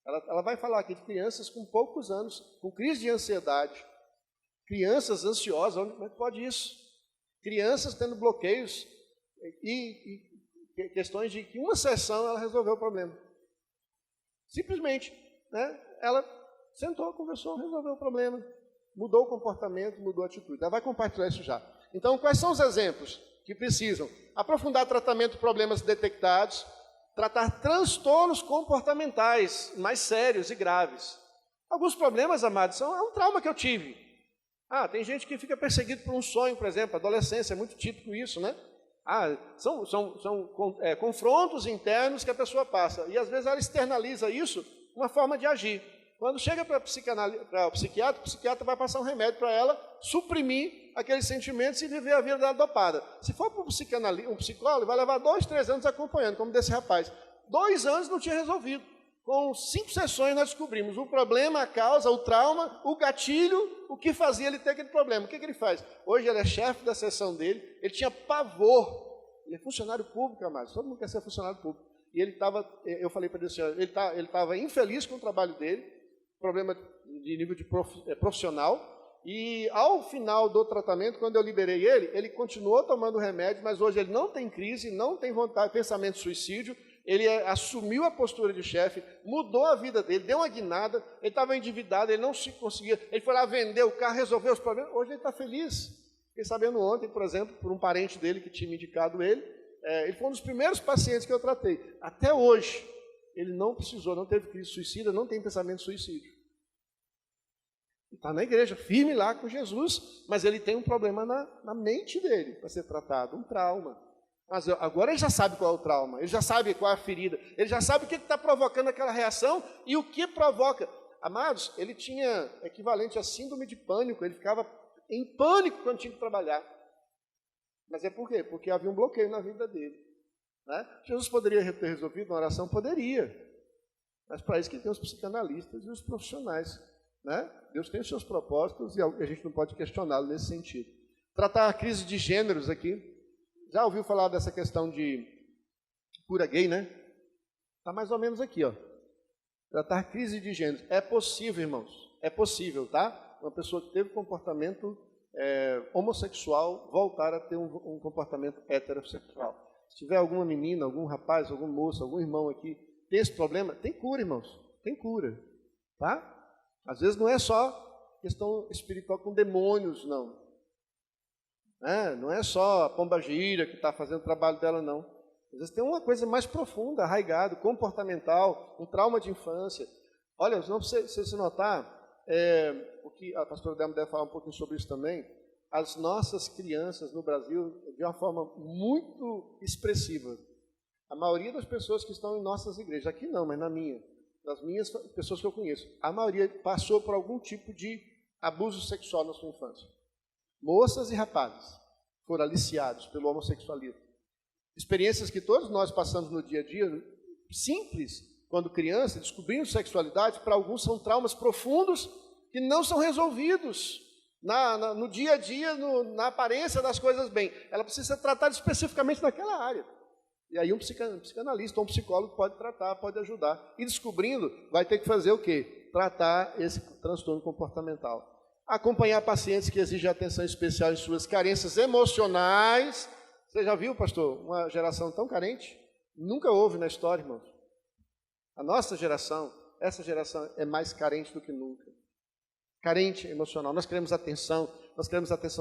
Ela vai falar aqui de crianças com poucos anos, com crise de ansiedade, crianças ansiosas, como é que pode isso? Crianças tendo bloqueios e questões de que uma sessão ela resolveu o problema. Simplesmente, né? Ela sentou, conversou, resolveu o problema, mudou o comportamento, mudou a atitude. Ela vai compartilhar isso já. Então, quais são os exemplos que precisam? Aprofundar tratamento de problemas detectados, tratar transtornos comportamentais mais sérios e graves. Alguns problemas, amados, é um trauma que eu tive. Tem gente que fica perseguido por um sonho, por exemplo, adolescência, é muito típico isso, né? São confrontos internos que a pessoa passa, e às vezes ela externaliza isso, uma forma de agir. Quando chega para o psiquiatra vai passar um remédio para ela suprimir aqueles sentimentos e viver a vida dela dopada. Se for para um psicólogo, vai levar 2, 3 anos acompanhando, como desse rapaz. 2 anos não tinha resolvido. Com 5 sessões nós descobrimos o problema, a causa, o trauma, o gatilho, o que fazia ele ter aquele problema. O que ele faz? Hoje ele é chefe da seção dele, ele tinha pavor. Ele é funcionário público, amados. Todo mundo quer ser funcionário público. E eu falei para ele assim, ele estava infeliz com o trabalho dele, problema de nível de profissional, e ao final do tratamento, quando eu liberei ele continuou tomando remédio, mas hoje ele não tem crise, não tem vontade, pensamento de suicídio, ele assumiu a postura de chefe, mudou a vida dele, deu uma guinada, ele estava endividado, ele não se conseguia, ele foi lá vender o carro, resolveu os problemas, hoje ele está feliz. Fiquei sabendo ontem, por exemplo, por um parente dele que tinha me indicado ele foi um dos primeiros pacientes que eu tratei. Até hoje, ele não teve crise suicida, não tem pensamento de suicídio. Está na igreja, firme lá com Jesus, mas ele tem um problema na mente dele para ser tratado, um trauma. Mas agora ele já sabe qual é o trauma, ele já sabe qual é a ferida, ele já sabe o que está provocando aquela reação e o que provoca. Amados, ele tinha equivalente a síndrome de pânico, ele ficava em pânico quando tinha que trabalhar. Mas é por quê? Porque havia um bloqueio na vida dele. Né? Jesus poderia ter resolvido uma oração? Poderia. Mas para isso que tem os psicanalistas e os profissionais, né? Deus tem os seus propósitos e a gente não pode questioná-lo nesse sentido. Tratar a crise de gêneros aqui. Já ouviu falar dessa questão de cura gay, né? Está mais ou menos aqui, ó. Tratar crise de gêneros. É possível, irmãos. É possível, tá? Uma pessoa que teve comportamento homossexual voltar a ter um comportamento heterossexual. Se tiver alguma menina, algum rapaz, algum moço, algum irmão aqui, tem esse problema, tem cura, irmãos. Tem cura, tá? Às vezes não é só questão espiritual com demônios, não. Não é só a pombagira que está fazendo o trabalho dela, não. Às vezes tem uma coisa mais profunda, arraigada, comportamental, um trauma de infância. Olha, não precisa se notar, o que a pastora Delma deve falar um pouquinho sobre isso também, as nossas crianças no Brasil, de uma forma muito expressiva, a maioria das pessoas que estão em nossas igrejas, aqui não, mas na minha, das minhas pessoas que eu conheço, a maioria passou por algum tipo de abuso sexual na sua infância. Moças e rapazes foram aliciados pelo homossexualismo. Experiências que todos nós passamos no dia a dia, simples, quando criança, descobrindo sexualidade, para alguns são traumas profundos que não são resolvidos no dia a dia, na aparência das coisas bem. Ela precisa ser tratada especificamente naquela área. E aí um psicanalista ou um psicólogo pode tratar, pode ajudar. E descobrindo, vai ter que fazer o quê? Tratar esse transtorno comportamental. Acompanhar pacientes que exigem atenção especial em suas carências emocionais. Você já viu, pastor, uma geração tão carente? Nunca houve na história, irmãos. A nossa geração, essa geração é mais carente do que nunca. Carente emocional. Nós queremos a atenção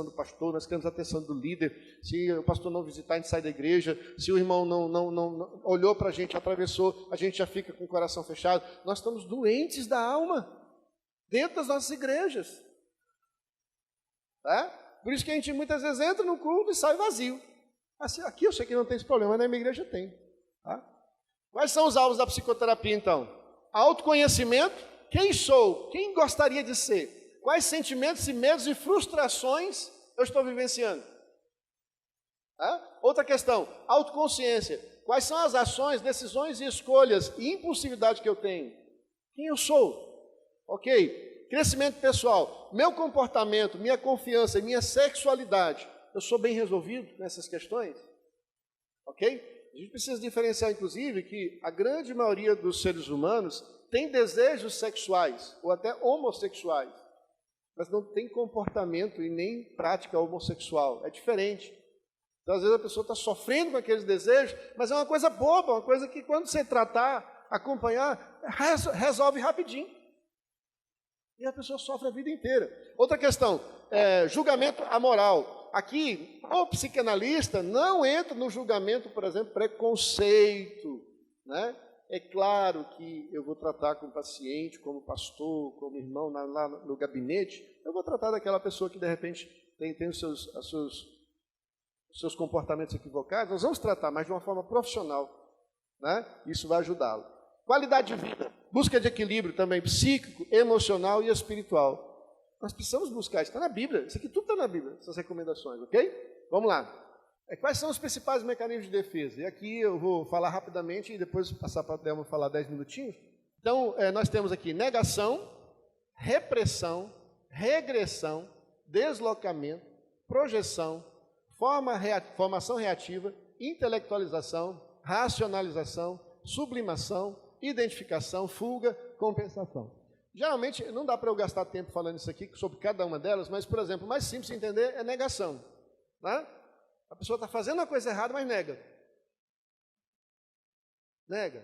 do pastor, nós queremos a atenção do líder. Se o pastor não visitar, a gente sai da igreja. Se o irmão não olhou para a gente, atravessou, a gente já fica com o coração fechado. Nós estamos doentes da alma, dentro das nossas igrejas. Tá? Por isso que a gente muitas vezes entra no culto e sai vazio. Assim, aqui eu sei que não tem esse problema, mas na minha igreja tem. Tá? Quais são os alvos da psicoterapia, então? Autoconhecimento. Quem sou? Quem gostaria de ser? Quais sentimentos e medos e frustrações eu estou vivenciando? Tá? Outra questão, autoconsciência. Quais são as ações, decisões e escolhas e impulsividade que eu tenho? Quem eu sou? Ok. Crescimento pessoal. Meu comportamento, minha confiança e minha sexualidade. Eu sou bem resolvido nessas questões? Ok? A gente precisa diferenciar, inclusive, que a grande maioria dos seres humanos tem desejos sexuais ou até homossexuais, mas não tem comportamento e nem prática homossexual. É diferente. Então, às vezes, a pessoa está sofrendo com aqueles desejos, mas é uma coisa boba, uma coisa que, quando você tratar, acompanhar, resolve rapidinho. E a pessoa sofre a vida inteira. Outra questão, julgamento amoral. Aqui, o psicanalista não entra no julgamento, por exemplo, preconceito, né? É claro que eu vou tratar com o paciente, como pastor, como irmão lá no gabinete, eu vou tratar daquela pessoa que de repente tem os seus comportamentos equivocados, nós vamos tratar, mas de uma forma profissional, né? Isso vai ajudá-lo. Qualidade de vida, busca de equilíbrio também psíquico, emocional e espiritual. Nós precisamos buscar, isso está na Bíblia, isso aqui tudo está na Bíblia, essas recomendações, ok? Vamos lá. Quais são os principais mecanismos de defesa? E aqui eu vou falar rapidamente e depois passar para a Delma falar 10 minutinhos. Então, nós temos aqui negação, repressão, regressão, deslocamento, projeção, formação reativa, intelectualização, racionalização, sublimação, identificação, fuga, compensação. Geralmente, não dá para eu gastar tempo falando isso aqui sobre cada uma delas, mas, por exemplo, o mais simples de entender é negação. Né? A pessoa está fazendo a coisa errada, mas nega. Nega.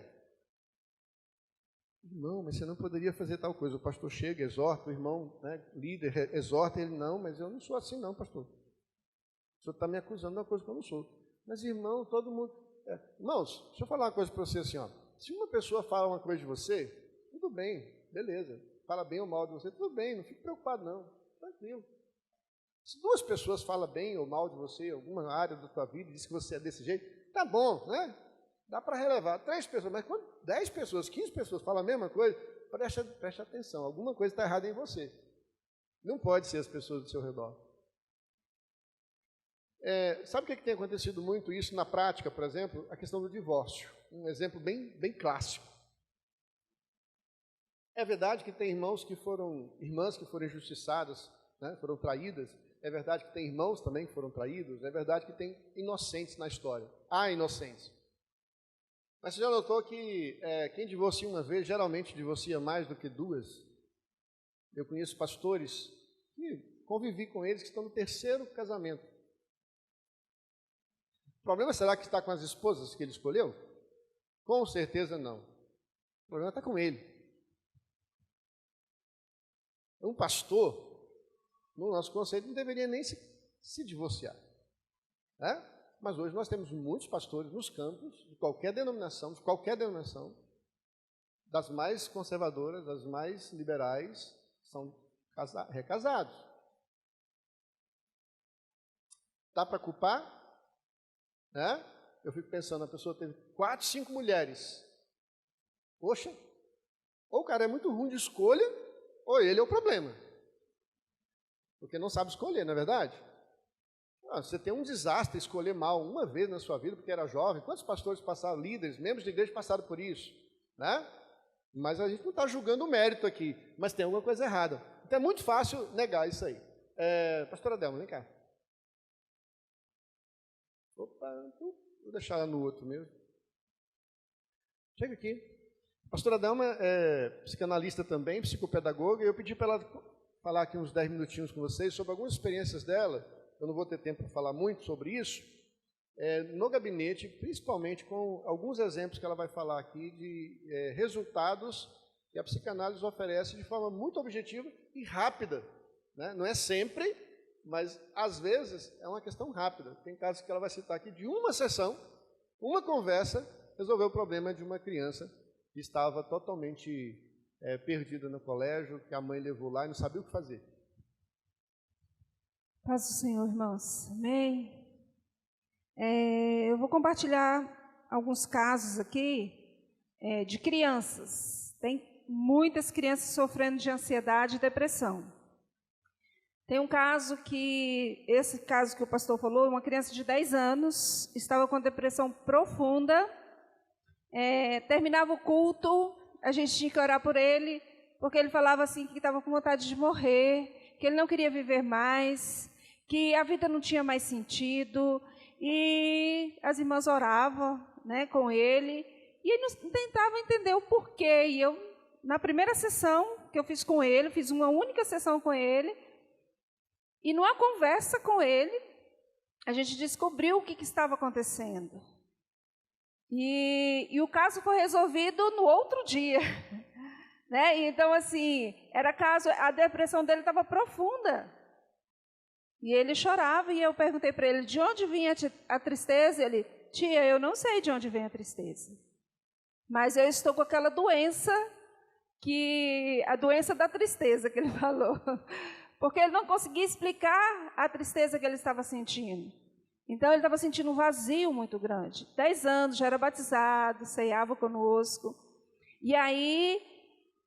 Não, mas você não poderia fazer tal coisa. O pastor chega, exorta, o irmão, né, líder, exorta ele. Não, mas eu não sou assim não, pastor. O senhor está me acusando de uma coisa que eu não sou. Mas, irmão, todo mundo... Irmãos, deixa eu falar uma coisa para você assim, ó. Se uma pessoa fala uma coisa de você, tudo bem, beleza. Fala bem ou mal de você, tudo bem, não fique preocupado não, tranquilo. Se duas pessoas falam bem ou mal de você, em alguma área da tua vida, e diz que você é desse jeito, tá bom, né? Dá para relevar. 3 pessoas, mas quando 10 pessoas, 15 pessoas falam a mesma coisa, preste atenção, alguma coisa está errada em você. Não pode ser as pessoas do seu redor. Sabe o que tem acontecido muito isso na prática, por exemplo? A questão do divórcio. Um exemplo bem clássico. É verdade que tem irmãs que foram injustiçadas, né, foram traídas. É verdade que tem irmãos também que foram traídos. É verdade que tem inocentes na história. Há inocentes. Mas você já notou que quem divorcia uma vez, geralmente divorcia mais do que duas? Eu conheço pastores que convivi com eles que estão no 3º casamento. O problema será que está com as esposas que ele escolheu? Com certeza não. O problema está com ele. Um pastor, no nosso conceito, não deveria nem se divorciar. Né? Mas hoje nós temos muitos pastores nos campos, de qualquer denominação, das mais conservadoras, das mais liberais, são recasados. Dá para culpar? Né? Eu fico pensando, a pessoa teve 4, 5 mulheres. Poxa, ou o cara é muito ruim de escolha, ou ele é o problema. Porque não sabe escolher, não é verdade? Você tem um desastre escolher mal uma vez na sua vida, porque era jovem. Quantos pastores passaram, líderes, membros de igreja passaram por isso? Né? Mas a gente não está julgando o mérito aqui, mas tem alguma coisa errada. Então é muito fácil negar isso aí. Pastora Delma, vem cá. Opa, vou deixar ela no outro mesmo. Chega aqui. A pastora Delma é psicanalista também, psicopedagoga, e eu pedi para ela falar aqui uns 10 minutinhos com vocês sobre algumas experiências dela. Eu não vou ter tempo para falar muito sobre isso, no gabinete, principalmente com alguns exemplos que ela vai falar aqui de resultados que a psicanálise oferece de forma muito objetiva e rápida. Né? Não é sempre, mas às vezes é uma questão rápida. Tem casos que ela vai citar aqui de uma sessão, uma conversa, resolveu o problema de uma criança que estava totalmente perdida no colégio, que a mãe levou lá e não sabia o que fazer. Paz do Senhor, irmãos. Amém? Eu vou compartilhar alguns casos aqui de crianças. Tem muitas crianças sofrendo de ansiedade e depressão. Tem um caso esse caso que o pastor falou, uma criança de 10 anos, estava com depressão profunda, terminava o culto, a gente tinha que orar por ele, porque ele falava assim que estava com vontade de morrer, que ele não queria viver mais, que a vida não tinha mais sentido, e as irmãs oravam, né, com ele, e ele tentava entender o porquê. E eu, na primeira sessão que eu fiz com ele, fiz uma única sessão com ele, e numa conversa com ele, a gente descobriu o que estava acontecendo. E o caso foi resolvido no outro dia. Né? Então, assim, a depressão dele estava profunda. E ele chorava, e eu perguntei para ele de onde vinha a tristeza. Ele, tia, eu não sei de onde vem a tristeza. Mas eu estou com aquela doença, a doença da tristeza que ele falou. Porque ele não conseguia explicar a tristeza que ele estava sentindo. Então, ele estava sentindo um vazio muito grande. 10 anos, já era batizado, ceiava conosco. E aí,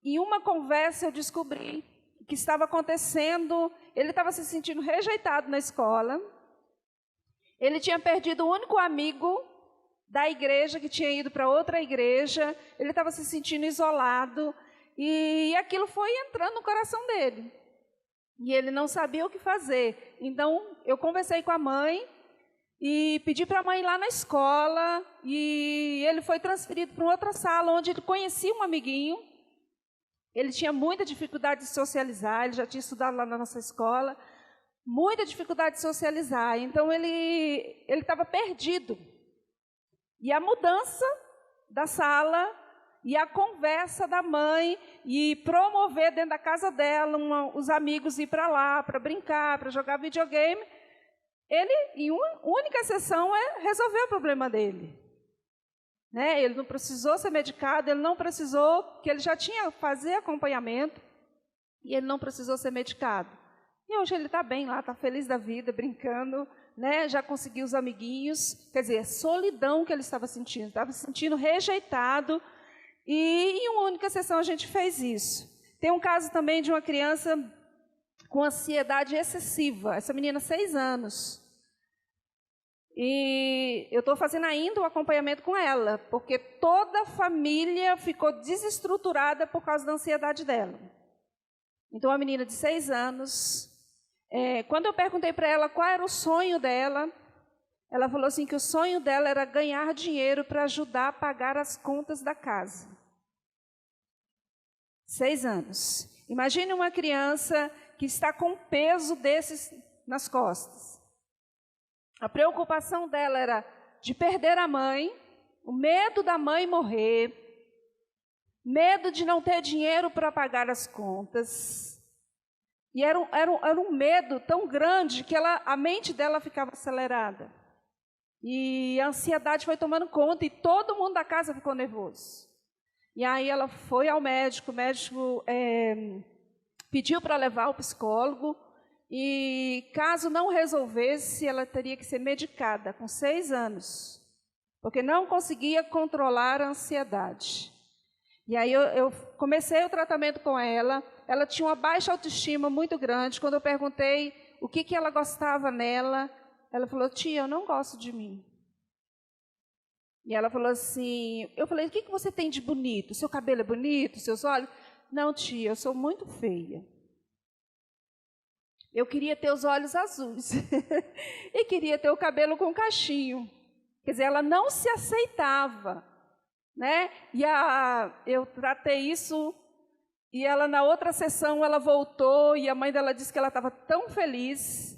em uma conversa, eu descobri o que estava acontecendo. Ele estava se sentindo rejeitado na escola. Ele tinha perdido o único amigo da igreja, que tinha ido para outra igreja. Ele estava se sentindo isolado. E aquilo foi entrando no coração dele. E ele não sabia o que fazer. Então, eu conversei com a mãe e pedi para a mãe ir lá na escola. E ele foi transferido para outra sala, onde ele conhecia um amiguinho. Ele tinha muita dificuldade de socializar, ele já tinha estudado lá na nossa escola. Muita dificuldade de socializar. Então, ele estava perdido. E a mudança da sala e a conversa da mãe e promover dentro da casa dela os amigos ir para lá, para brincar, para jogar videogame, ele, em uma única sessão, resolveu o problema dele. Né? Ele não precisou ser medicado, ele não precisou, porque ele já tinha fazer acompanhamento, e ele não precisou ser medicado. E hoje ele está bem lá, está feliz da vida, brincando, né? Já conseguiu os amiguinhos, quer dizer, a solidão que ele estava se sentindo rejeitado, e em uma única sessão a gente fez isso. Tem um caso também de uma criança com ansiedade excessiva, essa menina, 6 anos. E eu estou fazendo ainda o acompanhamento com ela, porque toda a família ficou desestruturada por causa da ansiedade dela. Então, a menina de 6 anos, quando eu perguntei para ela qual era o sonho dela, ela falou assim que o sonho dela era ganhar dinheiro para ajudar a pagar as contas da casa. 6 anos. Imagine uma criança que está com um peso desses nas costas. A preocupação dela era de perder a mãe, o medo da mãe morrer, medo de não ter dinheiro para pagar as contas. E era um medo tão grande que a mente dela ficava acelerada. E a ansiedade foi tomando conta e todo mundo da casa ficou nervoso. E aí ela foi ao médico, o médico pediu para levar o psicólogo. E caso não resolvesse, ela teria que ser medicada com 6 anos, porque não conseguia controlar a ansiedade. E aí eu comecei o tratamento com ela, ela tinha uma baixa autoestima muito grande. Quando eu perguntei o que ela gostava nela, ela falou: tia, eu não gosto de mim. E ela falou assim, eu falei: o que você tem de bonito? Seu cabelo é bonito? Seus olhos? Não, tia, eu sou muito feia. Eu queria ter os olhos azuis e queria ter o cabelo com cachinho. Quer dizer, ela não se aceitava, né? E eu tratei isso, e ela, na outra sessão, ela voltou, e a mãe dela disse que ela estava tão feliz.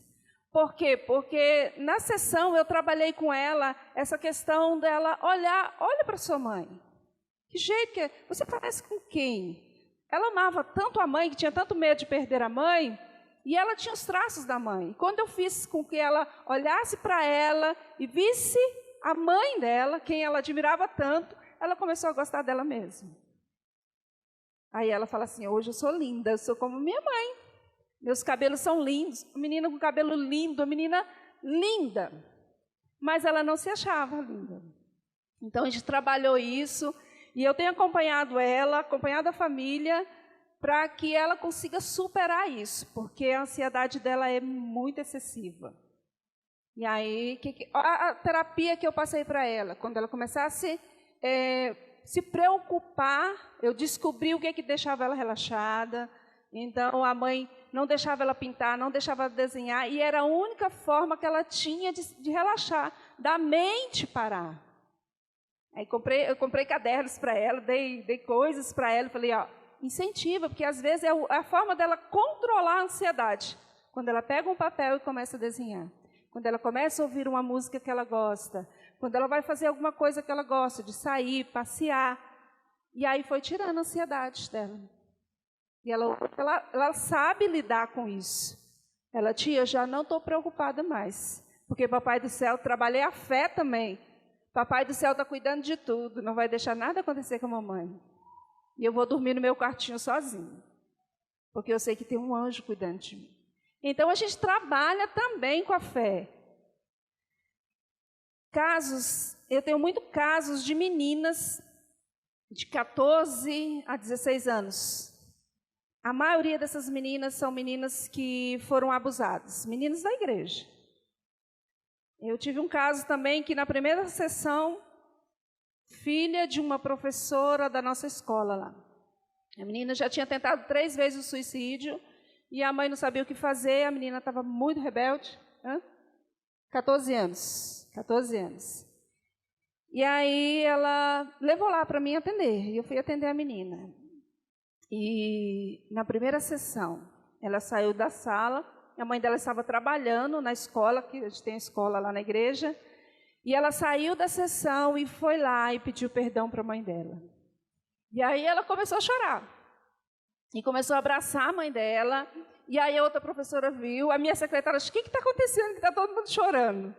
Por quê? Porque na sessão eu trabalhei com ela essa questão dela olha para sua mãe. Que jeito que é? Você parece com quem? Ela amava tanto a mãe, que tinha tanto medo de perder a mãe, e ela tinha os traços da mãe. Quando eu fiz com que ela olhasse para ela e visse a mãe dela, quem ela admirava tanto, ela começou a gostar dela mesma. Aí ela fala assim: hoje eu sou linda, eu sou como minha mãe. Meus cabelos são lindos. Uma menina com cabelo lindo, uma menina linda. Mas ela não se achava linda. Então a gente trabalhou isso, e eu tenho acompanhado ela, acompanhado a família, para que ela consiga superar isso, porque a ansiedade dela é muito excessiva. E aí, a terapia que eu passei para ela, quando ela começasse se preocupar, eu descobri o que deixava ela relaxada. Então, a mãe não deixava ela pintar, não deixava ela desenhar, e era a única forma que ela tinha de relaxar, da mente parar. Aí eu comprei cadernos para ela, dei coisas para ela, falei: ó, incentiva, porque às vezes é a forma dela controlar a ansiedade. Quando ela pega um papel e começa a desenhar. Quando ela começa a ouvir uma música que ela gosta. Quando ela vai fazer alguma coisa que ela gosta, de sair, passear. E aí foi tirando a ansiedade dela. E ela sabe lidar com isso. Ela: tia, já não estou preocupada mais. Porque Papai do Céu, trabalhei a fé também. Papai do Céu está cuidando de tudo, não vai deixar nada acontecer com a mamãe. E eu vou dormir no meu quartinho sozinho, porque eu sei que tem um anjo cuidando de mim. Então, a gente trabalha também com a fé. Eu tenho muitos casos de meninas de 14 a 16 anos. A maioria dessas meninas são meninas que foram abusadas, meninas da igreja. Eu tive um caso também que, na primeira sessão, filha de uma professora da nossa escola lá. A menina já tinha tentado 3 vezes o suicídio e a mãe não sabia o que fazer, a menina estava muito rebelde. 14 anos. E aí ela levou lá para mim atender, e eu fui atender a menina. E na primeira sessão, ela saiu da sala, a mãe dela estava trabalhando na escola, que a gente tem a escola lá na igreja, e ela saiu da sessão e foi lá e pediu perdão para a mãe dela. E aí ela começou a chorar. E começou a abraçar a mãe dela. E aí a outra professora viu, a minha secretária disse: o que está acontecendo? Que está todo mundo chorando.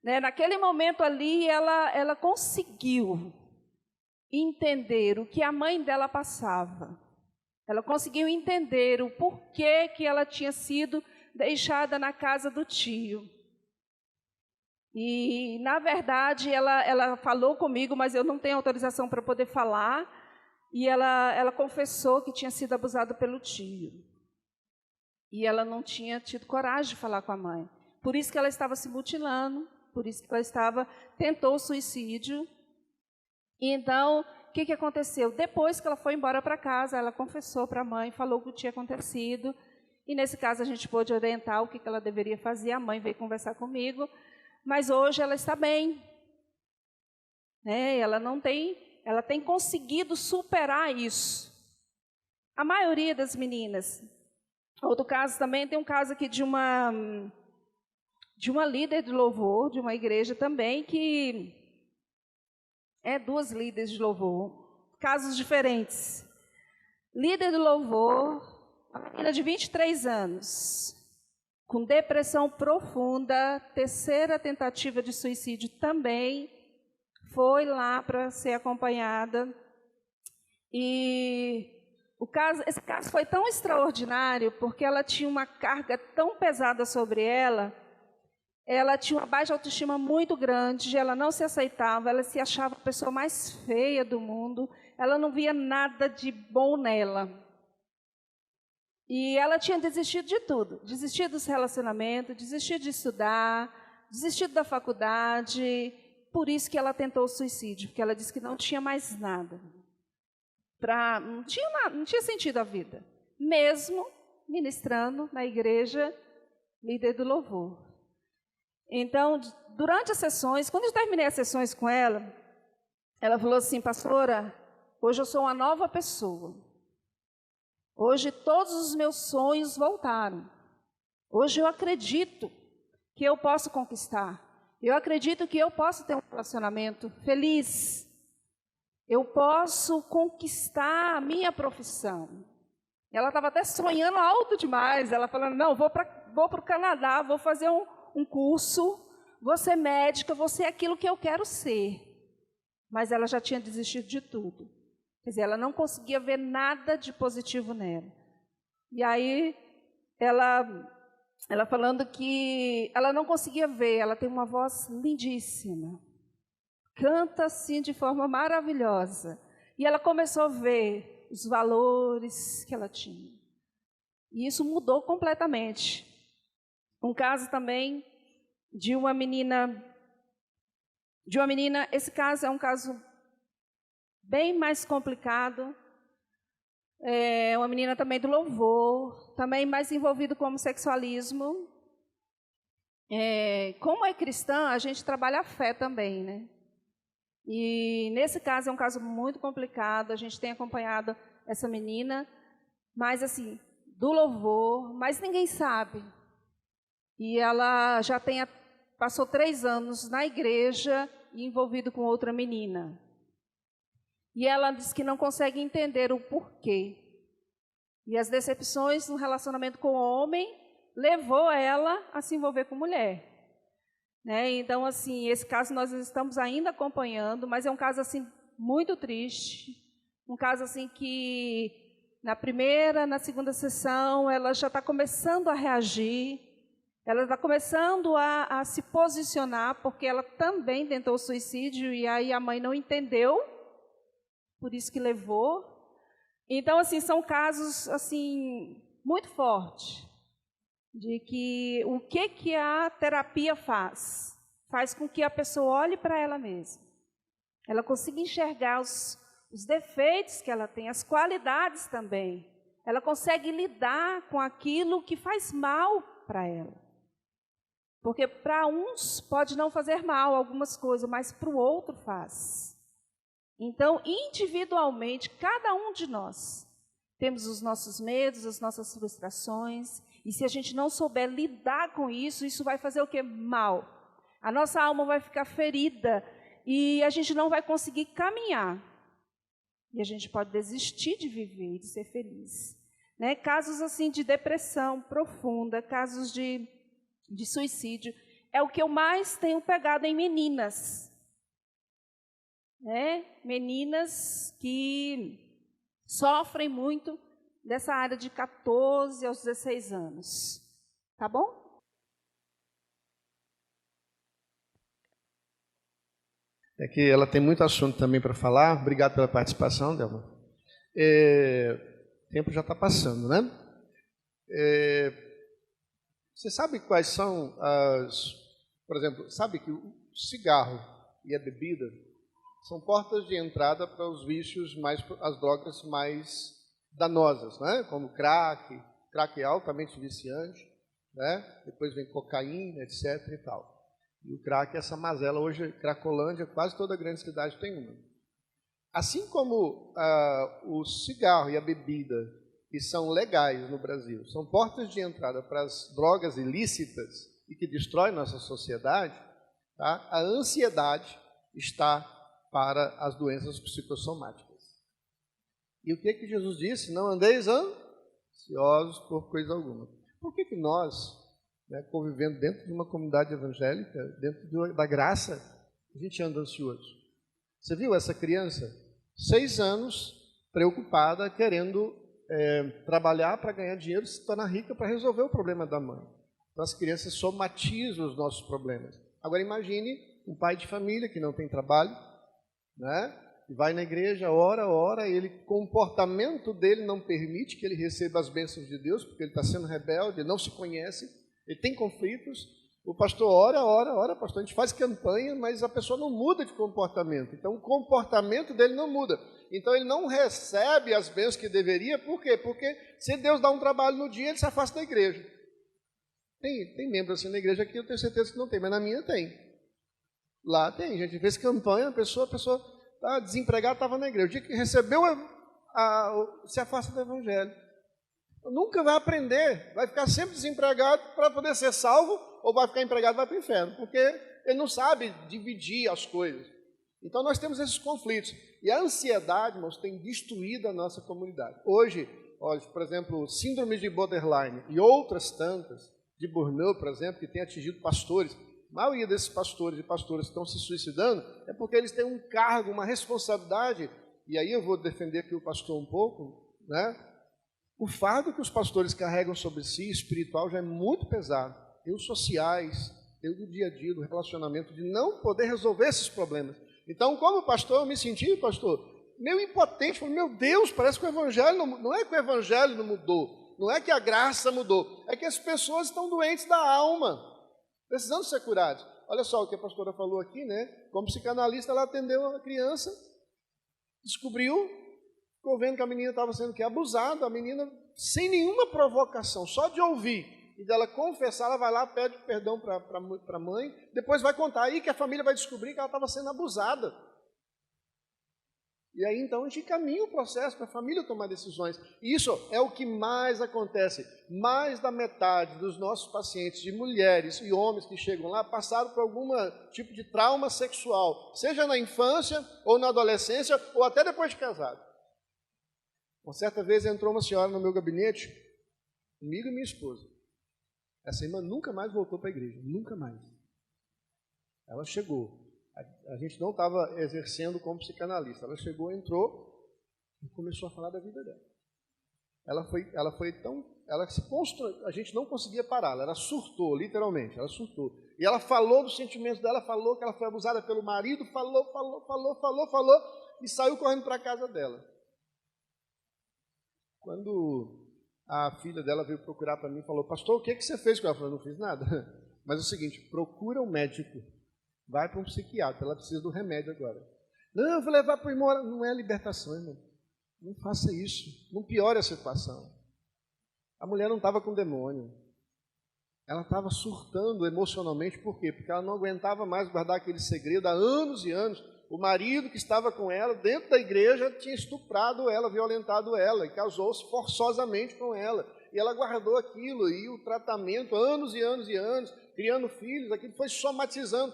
Né? Naquele momento ali, ela conseguiu entender o que a mãe dela passava. Ela conseguiu entender o porquê que ela tinha sido deixada na casa do tio. E, na verdade, ela falou comigo, mas eu não tenho autorização para poder falar. E ela confessou que tinha sido abusada pelo tio. E ela não tinha tido coragem de falar com a mãe. Por isso que ela estava se mutilando, por isso que ela tentou o suicídio. Então, o que aconteceu? Depois que ela foi embora para casa, ela confessou para a mãe, falou o que tinha acontecido, e nesse caso a gente pôde orientar o que ela deveria fazer, a mãe veio conversar comigo, mas hoje ela está bem. Ela tem conseguido superar isso. A maioria das meninas. Outro caso também, tem um caso aqui de uma líder de louvor, de uma igreja também, que duas líderes de louvor, casos diferentes. Líder de louvor, uma menina de 23 anos, com depressão profunda, terceira tentativa de suicídio também, foi lá para ser acompanhada. E esse caso foi tão extraordinário, porque ela tinha uma carga tão pesada sobre ela tinha uma baixa autoestima muito grande, ela não se aceitava, ela se achava a pessoa mais feia do mundo, ela não via nada de bom nela. E ela tinha desistido de tudo, desistido dos relacionamentos, desistido de estudar, desistido da faculdade, por isso que ela tentou o suicídio, porque ela disse que não tinha mais nada. Não tinha sentido a vida, mesmo ministrando na igreja, líder do louvor. Então, durante as sessões, quando eu terminei as sessões com ela falou assim: pastora, hoje eu sou uma nova pessoa. Hoje todos os meus sonhos voltaram. Hoje eu acredito que eu posso conquistar. Eu acredito que eu posso ter um relacionamento feliz. Eu posso conquistar a minha profissão. Ela estava até sonhando alto demais. Ela falando: não, vou para o Canadá, vou fazer um curso, vou ser médica, vou ser aquilo que eu quero ser. Mas ela já tinha desistido de tudo. Quer dizer, ela não conseguia ver nada de positivo nela. E aí, ela falando que ela não conseguia ver, ela tem uma voz lindíssima. Canta assim de forma maravilhosa. E ela começou a ver os valores que ela tinha. E isso mudou completamente. Um caso também de uma menina, esse caso é um caso bem mais complicado, uma menina também do louvor, também mais envolvida com homossexualismo. Como é cristã, a gente trabalha a fé também, né? E nesse caso é um caso muito complicado, a gente tem acompanhado essa menina, mas assim, do louvor, mas ninguém sabe. E ela já passou 3 anos na igreja envolvida com outra menina. E ela diz que não consegue entender o porquê. E as decepções no relacionamento com o homem levou ela a se envolver com mulher. Né? Então, assim, esse caso nós estamos ainda acompanhando, mas é um caso assim muito triste. Um caso assim que na primeira, na segunda sessão, ela já está começando a reagir. Ela está começando a se posicionar, porque ela também tentou o suicídio, e aí a mãe não entendeu, por isso que levou. Então, assim, são casos assim, muito fortes, de que o que a terapia faz? Faz com que a pessoa olhe para ela mesma. Ela consiga enxergar os defeitos que ela tem, as qualidades também. Ela consegue lidar com aquilo que faz mal para ela. Porque para uns pode não fazer mal algumas coisas, mas para o outro faz. Então, individualmente, cada um de nós temos os nossos medos, as nossas frustrações, e se a gente não souber lidar com isso, isso vai fazer o quê? Mal. A nossa alma vai ficar ferida e a gente não vai conseguir caminhar. E a gente pode desistir de viver e de ser feliz. Né? Casos assim de depressão profunda, casos de suicídio, é o que eu mais tenho pegado em meninas. Né? Meninas que sofrem muito dessa área de 14 aos 16 anos. Tá bom? É que ela tem muito assunto também para falar. Obrigado pela participação, Delma. O tempo já está passando, né? Você sabe quais são Por exemplo, sabe que o cigarro e a bebida são portas de entrada para os vícios, as drogas mais danosas, né? Como crack é altamente viciante, né? Depois vem cocaína, etc. e tal. E o crack é essa mazela. Hoje, Cracolândia, quase toda grande cidade tem uma. Assim como o cigarro e a bebida, que são legais no Brasil, são portas de entrada para as drogas ilícitas e que destroem nossa sociedade, tá? A ansiedade está para as doenças psicossomáticas. E o que Jesus disse? Não andeis ansiosos por coisa alguma. Por que nós, né, convivendo dentro de uma comunidade evangélica, dentro da graça, a gente anda ansioso? Você viu essa criança? 6 anos, preocupada, querendo trabalhar para ganhar dinheiro e se tornar rica para resolver o problema da mãe. Então, as crianças somatizam os nossos problemas. Agora, imagine um pai de família que não tem trabalho, né? Vai na igreja, ora, e o comportamento dele não permite que ele receba as bênçãos de Deus, porque ele está sendo rebelde, ele não se conhece, ele tem conflitos. O pastor ora, pastor, a gente faz campanha, mas a pessoa não muda de comportamento. Então, o comportamento dele não muda. Então, ele não recebe as bênçãos que deveria. Por quê? Porque se Deus dá um trabalho no dia, ele se afasta da igreja. Tem membros assim na igreja aqui, eu tenho certeza que não tem, mas na minha tem. Lá tem, a gente fez campanha, a pessoa estava desempregada, estava na igreja. O dia que recebeu, se afasta do evangelho. Nunca vai aprender, vai ficar sempre desempregado para poder ser salvo, ou vai ficar empregado e vai para o inferno, porque ele não sabe dividir as coisas. Então nós temos esses conflitos. E a ansiedade, irmãos, tem destruído a nossa comunidade. Hoje, olha, por exemplo, síndrome de borderline e outras tantas, de burnout, por exemplo, que tem atingido pastores. A maioria desses pastores e pastoras que estão se suicidando é porque eles têm um cargo, uma responsabilidade, e aí eu vou defender aqui o pastor um pouco, né? O fardo que os pastores carregam sobre si, espiritual, já é muito pesado. Tem os sociais, tem o do dia a dia, do relacionamento, de não poder resolver esses problemas. Então, como pastor, eu me senti, pastor, meio impotente. Falei, meu Deus, parece que o evangelho não é que o evangelho não mudou, não é que a graça mudou, é que as pessoas estão doentes da alma, precisando ser curadas. Olha só o que a pastora falou aqui, né? Como psicanalista, ela atendeu a criança, descobriu, ficou vendo que a menina estava sendo abusada, a menina, sem nenhuma provocação, só de ouvir e dela confessar, ela vai lá, pede perdão para a mãe, depois vai contar aí que a família vai descobrir que ela estava sendo abusada. E aí, então, a gente encaminha o processo para a família tomar decisões. E isso é o que mais acontece. Mais da metade dos nossos pacientes, de mulheres e homens que chegam lá, passaram por algum tipo de trauma sexual, seja na infância, ou na adolescência, ou até depois de casado. Uma certa vez entrou uma senhora no meu gabinete, comigo e minha esposa. Essa irmã nunca mais voltou para a igreja, nunca mais. Ela chegou. A gente não estava exercendo como psicanalista. Ela chegou, entrou e começou a falar da vida dela. Ela foi tão... Ela se constrangiu, a gente não conseguia pará-la. Ela surtou, literalmente, ela surtou. E ela falou dos sentimentos dela, falou que ela foi abusada pelo marido, falou, e saiu correndo para a casa dela. Quando a filha dela veio procurar para mim e falou, pastor, o que você fez com ela? Eu falei, não fiz nada. Mas é o seguinte, procura um médico. Vai para um psiquiatra, ela precisa do remédio agora. Não, eu vou levar para o irmão. Não é libertação, irmão. Não faça isso. Não piore a situação. A mulher não estava com demônio. Ela estava surtando emocionalmente. Por quê? Porque ela não aguentava mais guardar aquele segredo há anos e anos. O marido que estava com ela, dentro da igreja, tinha estuprado ela, violentado ela e casou-se forçosamente com ela. E ela guardou aquilo e o tratamento, anos e anos e anos, criando filhos, aquilo foi somatizando.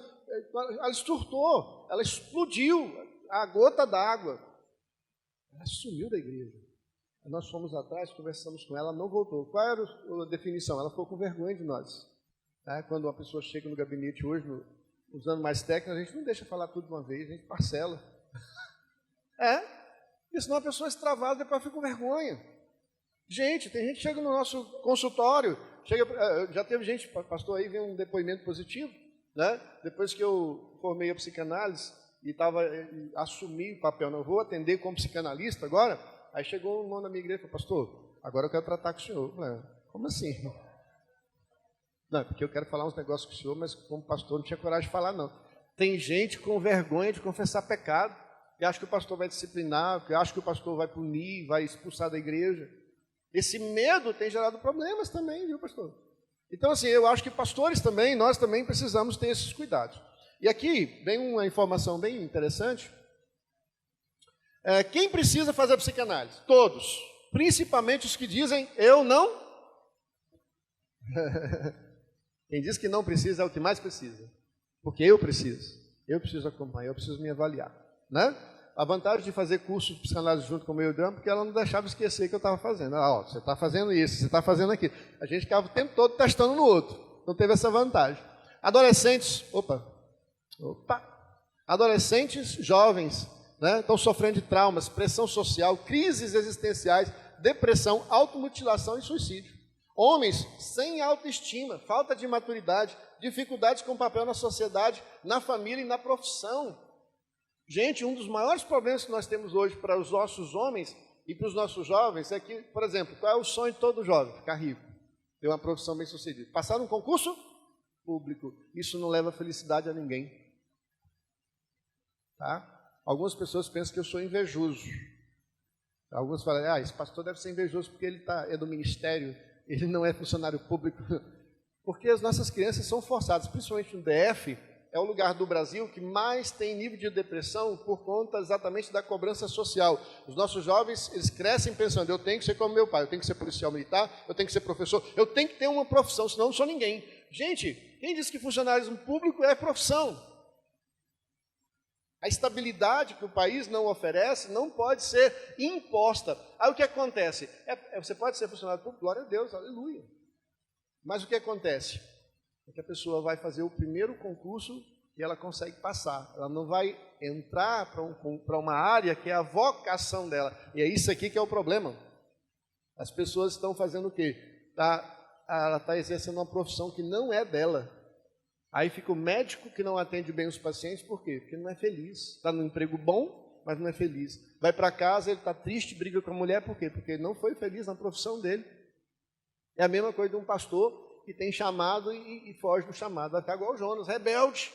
Ela surtou, ela explodiu, a gota d'água. Ela sumiu da igreja. Nós fomos atrás, conversamos com ela, não voltou. Qual era a definição? Ela ficou com vergonha de nós. Quando uma pessoa chega no gabinete hoje, usando mais técnica, a gente não deixa falar tudo de uma vez, a gente parcela. Porque senão a pessoa extravasa e depois fica com vergonha. Gente, tem gente que chega no nosso consultório, já teve gente, pastor, aí vem um depoimento positivo, né? Depois que eu formei a psicanálise e assumi o papel, não vou atender como psicanalista agora, aí chegou um irmão na minha igreja e falou, pastor, agora eu quero tratar com o senhor. Eu falei, como assim? Não, porque eu quero falar uns negócios com o senhor, mas como pastor não tinha coragem de falar, não. Tem gente com vergonha de confessar pecado, que acha que o pastor vai disciplinar, que acha que o pastor vai punir, vai expulsar da igreja. Esse medo tem gerado problemas também, viu, pastor? Então, assim, eu acho que pastores também, nós também precisamos ter esses cuidados. E aqui vem uma informação bem interessante. Quem precisa fazer psicanálise? Todos. Principalmente os que dizem, eu não. Quem diz que não precisa é o que mais precisa. Porque eu preciso acompanhar, eu preciso me avaliar, né? A vantagem de fazer curso de psicanálise junto com o meu Drama, porque ela não deixava esquecer que eu estava fazendo. Você está fazendo isso, você está fazendo aquilo. A gente ficava o tempo todo testando no outro. Então teve essa vantagem. Adolescentes, adolescentes jovens, né, estão sofrendo de traumas, pressão social, crises existenciais, depressão, automutilação e suicídio. Homens sem autoestima, falta de maturidade, dificuldades com o papel na sociedade, na família e na profissão. Gente, um dos maiores problemas que nós temos hoje para os nossos homens e para os nossos jovens é que, por exemplo, qual é o sonho de todo jovem? Ficar rico, ter uma profissão bem-sucedida. Passar num concurso público. Isso não leva felicidade a ninguém. Tá? Algumas pessoas pensam que eu sou invejoso. Alguns falam, esse pastor deve ser invejoso porque ele é do ministério, ele não é funcionário público. Porque as nossas crianças são forçadas, principalmente no DF, é o lugar do Brasil que mais tem nível de depressão por conta exatamente da cobrança social. Os nossos jovens, eles crescem pensando, eu tenho que ser como meu pai, eu tenho que ser policial militar, eu tenho que ser professor, eu tenho que ter uma profissão, senão eu não sou ninguém. Gente, quem diz que funcionalismo público é profissão? A estabilidade que o país não oferece não pode ser imposta. Aí o que acontece? Você pode ser funcionário público, glória a Deus, aleluia. Mas o que acontece? É que a pessoa vai fazer o primeiro concurso e ela consegue passar. Ela não vai entrar para uma área que é a vocação dela. E é isso aqui que é o problema. As pessoas estão fazendo o quê? Ela está exercendo uma profissão que não é dela. Aí fica o médico que não atende bem os pacientes, por quê? Porque não é feliz. Está num emprego bom, mas não é feliz. Vai para casa, ele está triste, briga com a mulher, por quê? Porque ele não foi feliz na profissão dele. É a mesma coisa de um pastor que tem chamado e foge do chamado. Vai ficar igual o Jonas, rebelde.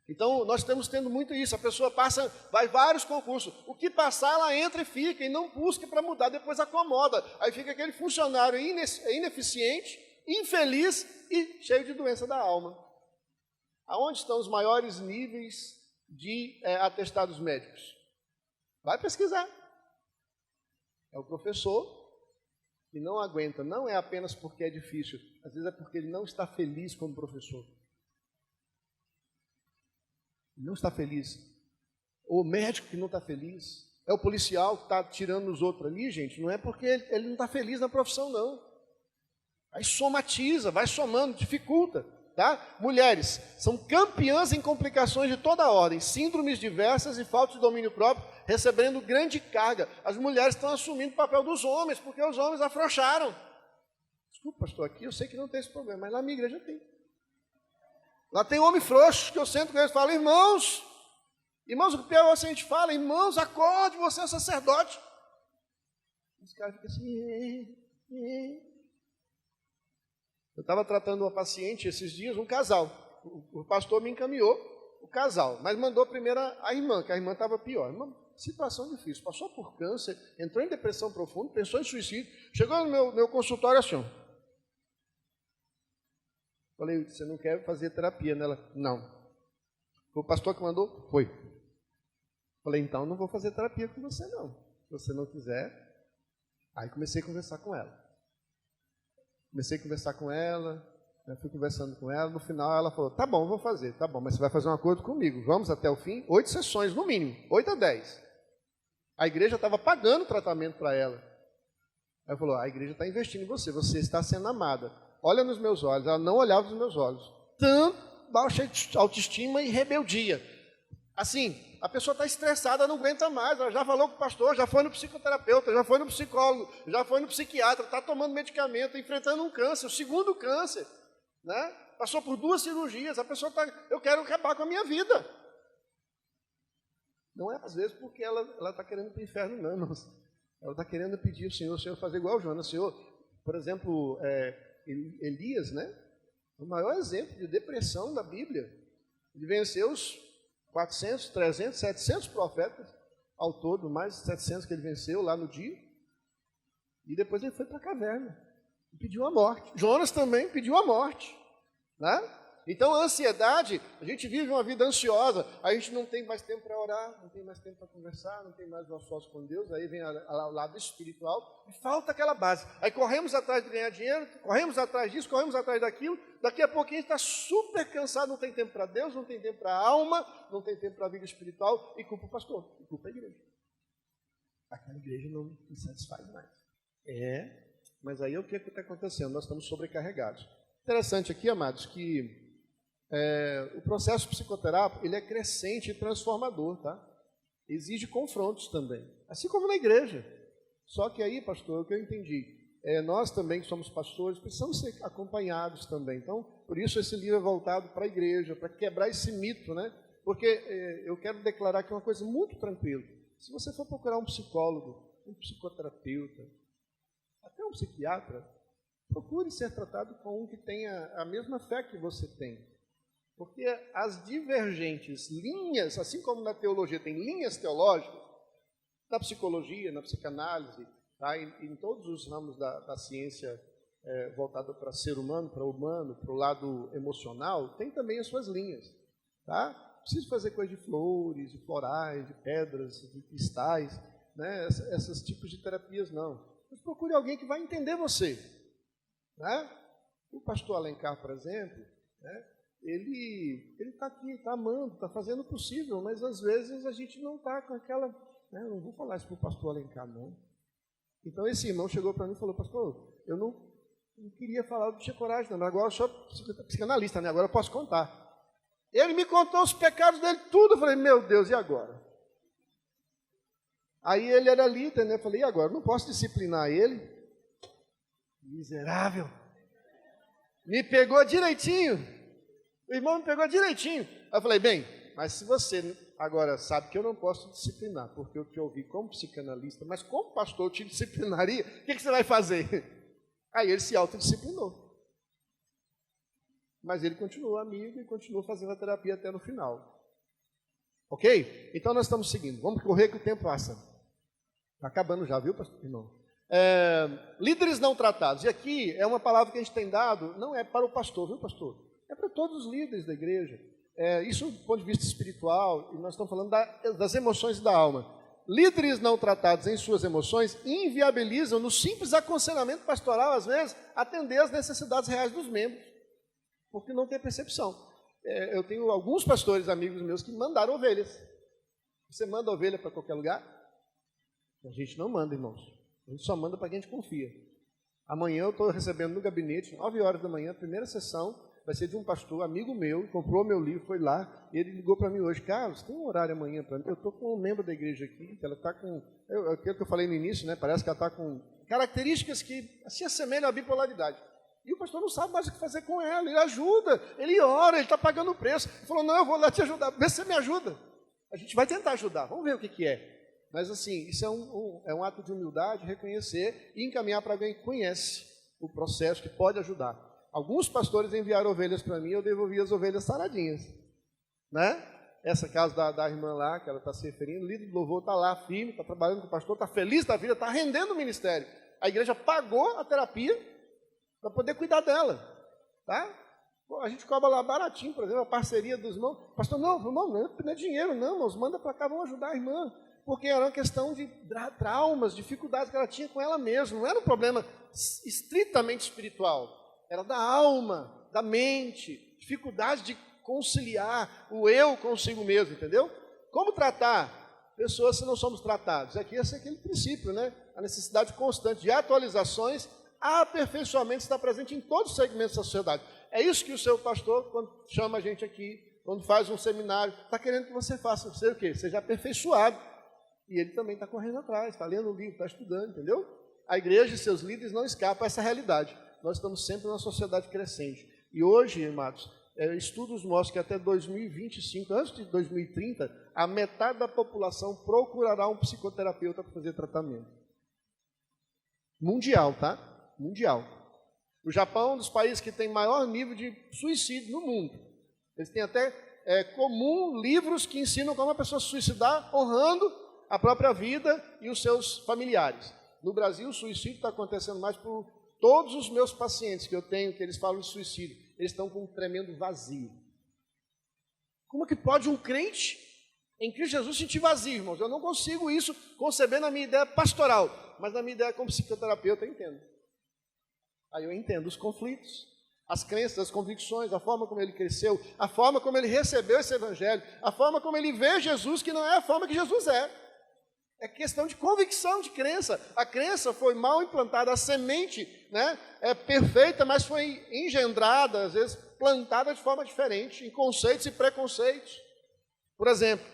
Então, nós estamos tendo muito isso. A pessoa vai vários concursos. O que passar, ela entra e fica, e não busca para mudar, depois acomoda. Aí fica aquele funcionário ineficiente, infeliz e cheio de doença da alma. Aonde estão os maiores níveis de atestados médicos? Vai pesquisar. É o professor que não aguenta, não é apenas porque é difícil, às vezes é porque ele não está feliz como professor. Não está feliz. O médico que não está feliz. É o policial que está tirando os outros ali, gente. Não é porque ele não está feliz na profissão, não. Aí somatiza, vai somando, dificulta. Tá? Mulheres são campeãs em complicações de toda a ordem, síndromes diversas e falta de domínio próprio, recebendo grande carga. As mulheres estão assumindo o papel dos homens, porque os homens afrouxaram. Desculpa, pastor, aqui eu sei que não tem esse problema, mas lá na minha igreja tem. Lá tem homem frouxo, que eu sento com eles e falo, irmãos, o que pior é a gente fala, irmãos, acorde, você é sacerdote. Os caras ficam assim, Eu estava tratando uma paciente esses dias, um casal. O pastor me encaminhou o casal, mas mandou primeiro a irmã, que a irmã estava pior. Uma situação difícil, passou por câncer, entrou em depressão profunda, pensou em suicídio, chegou no meu consultório assim. Falei, você não quer fazer terapia nela? Não. Foi o pastor que mandou? Foi. Falei, então não vou fazer terapia com você não. Se você não quiser. Aí comecei a conversar com ela. Fui conversando com ela, no final ela falou, tá bom, vou fazer, tá bom, mas você vai fazer um acordo comigo, vamos até o fim, 8 sessões no mínimo, 8 a 10. A igreja estava pagando tratamento para ela. Aí ela falou, a igreja está investindo em você, você está sendo amada. Olha nos meus olhos, ela não olhava nos meus olhos. Tanto baixa autoestima e rebeldia. Assim, a pessoa está estressada, não aguenta mais, ela já falou com o pastor, já foi no psicoterapeuta, já foi no psicólogo, já foi no psiquiatra, está tomando medicamento, enfrentando um câncer, o segundo câncer, né? Passou por 2 cirurgias, a pessoa está, eu quero acabar com a minha vida. Não é às vezes porque ela está querendo ir para o inferno, não, irmãos. Ela está querendo pedir ao Senhor fazer igual o Jonas. Senhor, por exemplo, Elias, né? O maior exemplo de depressão da Bíblia. Ele venceu os 400, 300, 700 profetas ao todo, mais de 700 que ele venceu lá no dia. E depois ele foi para a caverna e pediu a morte. Jonas também pediu a morte, né? Então, a ansiedade, a gente vive uma vida ansiosa, a gente não tem mais tempo para orar, não tem mais tempo para conversar, não tem mais o sós com Deus, aí vem o lado espiritual e falta aquela base. Aí corremos atrás de ganhar dinheiro, corremos atrás disso, corremos atrás daquilo, daqui a pouquinho a gente está super cansado, não tem tempo para Deus, não tem tempo para a alma, não tem tempo para a vida espiritual e culpa o pastor, e culpa a igreja. Aquela igreja não me satisfaz mais. Mas aí o que está acontecendo? Nós estamos sobrecarregados. Interessante aqui, amados, que o processo psicoterápico ele é crescente e transformador, tá? Exige confrontos também, assim como na igreja. Só que aí, pastor, o que eu entendi, nós também que somos pastores precisamos ser acompanhados também. Então, por isso esse livro é voltado para a igreja, para quebrar esse mito, né? Porque eu quero declarar aqui uma coisa muito tranquila. Se você for procurar um psicólogo, um psicoterapeuta, até um psiquiatra, procure ser tratado com um que tenha a mesma fé que você tem. Porque as divergentes linhas, assim como na teologia tem linhas teológicas, na psicologia, na psicanálise, tá? em todos os ramos da ciência voltada para ser humano, para o lado emocional, tem também as suas linhas. Tá? Não precisa fazer coisa de flores, de florais, de pedras, de cristais, né? Esses tipos de terapias não. Mas procure alguém que vai entender você. Né? O pastor Alencar, por exemplo, né? Ele está aqui, está amando, está fazendo o possível, mas às vezes a gente não está com aquela... Né? Eu não vou falar isso para o pastor Alencar, não. Então esse irmão chegou para mim e falou, pastor, eu não queria falar, não tinha coragem, não, mas agora eu sou psicanalista, né? Agora eu posso contar. Ele me contou os pecados dele, tudo. Eu falei, meu Deus, e agora? Aí ele era líder, né? Eu falei, e agora? Não posso disciplinar ele? Miserável. Me pegou direitinho. O irmão me pegou direitinho. Aí eu falei, bem, mas se você agora sabe que eu não posso disciplinar, porque eu te ouvi como psicanalista, mas como pastor eu te disciplinaria, o que você vai fazer? Aí ele se autodisciplinou. Mas ele continuou amigo e continuou fazendo a terapia até no final. Ok? Então nós estamos seguindo. Vamos correr que o tempo passa. Está acabando já, viu, pastor? Não. Líderes não tratados. E aqui é uma palavra que a gente tem dado, não é para o pastor, viu, pastor? É para todos os líderes da igreja. Isso do ponto de vista espiritual, e nós estamos falando das emoções e da alma. Líderes não tratados em suas emoções inviabilizam, no simples aconselhamento pastoral, às vezes, atender às necessidades reais dos membros, porque não tem percepção. Eu tenho alguns pastores, amigos meus, que mandaram ovelhas. Você manda ovelha para qualquer lugar? A gente não manda, irmãos. A gente só manda para quem a gente confia. Amanhã eu estou recebendo no gabinete, 9 horas da manhã, a primeira sessão, vai ser de um pastor, amigo meu, comprou meu livro, foi lá, e ele ligou para mim hoje, Carlos, tem um horário amanhã para mim? Eu estou com um membro da igreja aqui, ela está com, aquilo que eu falei no início, né? Parece que ela está com características que se assemelham à bipolaridade. E o pastor não sabe mais o que fazer com ela, ele ajuda, ele ora, ele está pagando o preço. Ele falou, não, eu vou lá te ajudar, vê se você me ajuda. A gente vai tentar ajudar, vamos ver o que é. Mas assim, isso é um ato de humildade, reconhecer e encaminhar para alguém que conhece o processo, que pode ajudar. Alguns pastores enviaram ovelhas para mim, eu devolvi as ovelhas saradinhas. Né? Essa casa da irmã lá, que ela está se referindo, o líder do louvor está lá firme, está trabalhando com o pastor, está feliz da vida, está rendendo o ministério. A igreja pagou a terapia para poder cuidar dela. Tá? A gente cobra lá baratinho, por exemplo, a parceria dos irmãos. Pastor, não é dinheiro, não, irmãos, manda para cá, vamos ajudar a irmã. Porque era uma questão de traumas, dificuldades que ela tinha com ela mesma. Não era um problema estritamente espiritual. Era da alma, da mente, dificuldade de conciliar o eu consigo mesmo, entendeu? Como tratar pessoas se não somos tratados? Aqui esse é aquele princípio, né? A necessidade constante de atualizações, aperfeiçoamento está presente em todos os segmentos da sociedade. É isso que o seu pastor, quando chama a gente aqui, quando faz um seminário, está querendo que você faça, você o quê? Seja aperfeiçoado. E ele também está correndo atrás, está lendo o livro, está estudando, entendeu? A igreja e seus líderes não escapam a essa realidade. Nós estamos sempre numa sociedade crescente. E hoje, amados, estudos mostram que até 2025, antes de 2030, a metade da população procurará um psicoterapeuta para fazer tratamento. Mundial, tá? Mundial. O Japão é um dos países que tem maior nível de suicídio no mundo. Eles têm até comum livros que ensinam como a pessoa se suicidar, honrando a própria vida e os seus familiares. No Brasil, o suicídio está acontecendo mais por todos os meus pacientes que eu tenho, que eles falam de suicídio. Eles estão com um tremendo vazio. Como que pode um crente em Cristo Jesus sentir vazio, irmãos? Eu não consigo isso conceber na minha ideia pastoral, mas na minha ideia como psicoterapeuta eu entendo. Aí eu entendo os conflitos, as crenças, as convicções, a forma como ele cresceu, a forma como ele recebeu esse evangelho, a forma como ele vê Jesus, que não é a forma que Jesus é. É questão de convicção, de crença. A crença foi mal implantada, a semente, né, é perfeita, mas foi engendrada, às vezes plantada de forma diferente, em conceitos e preconceitos. Por exemplo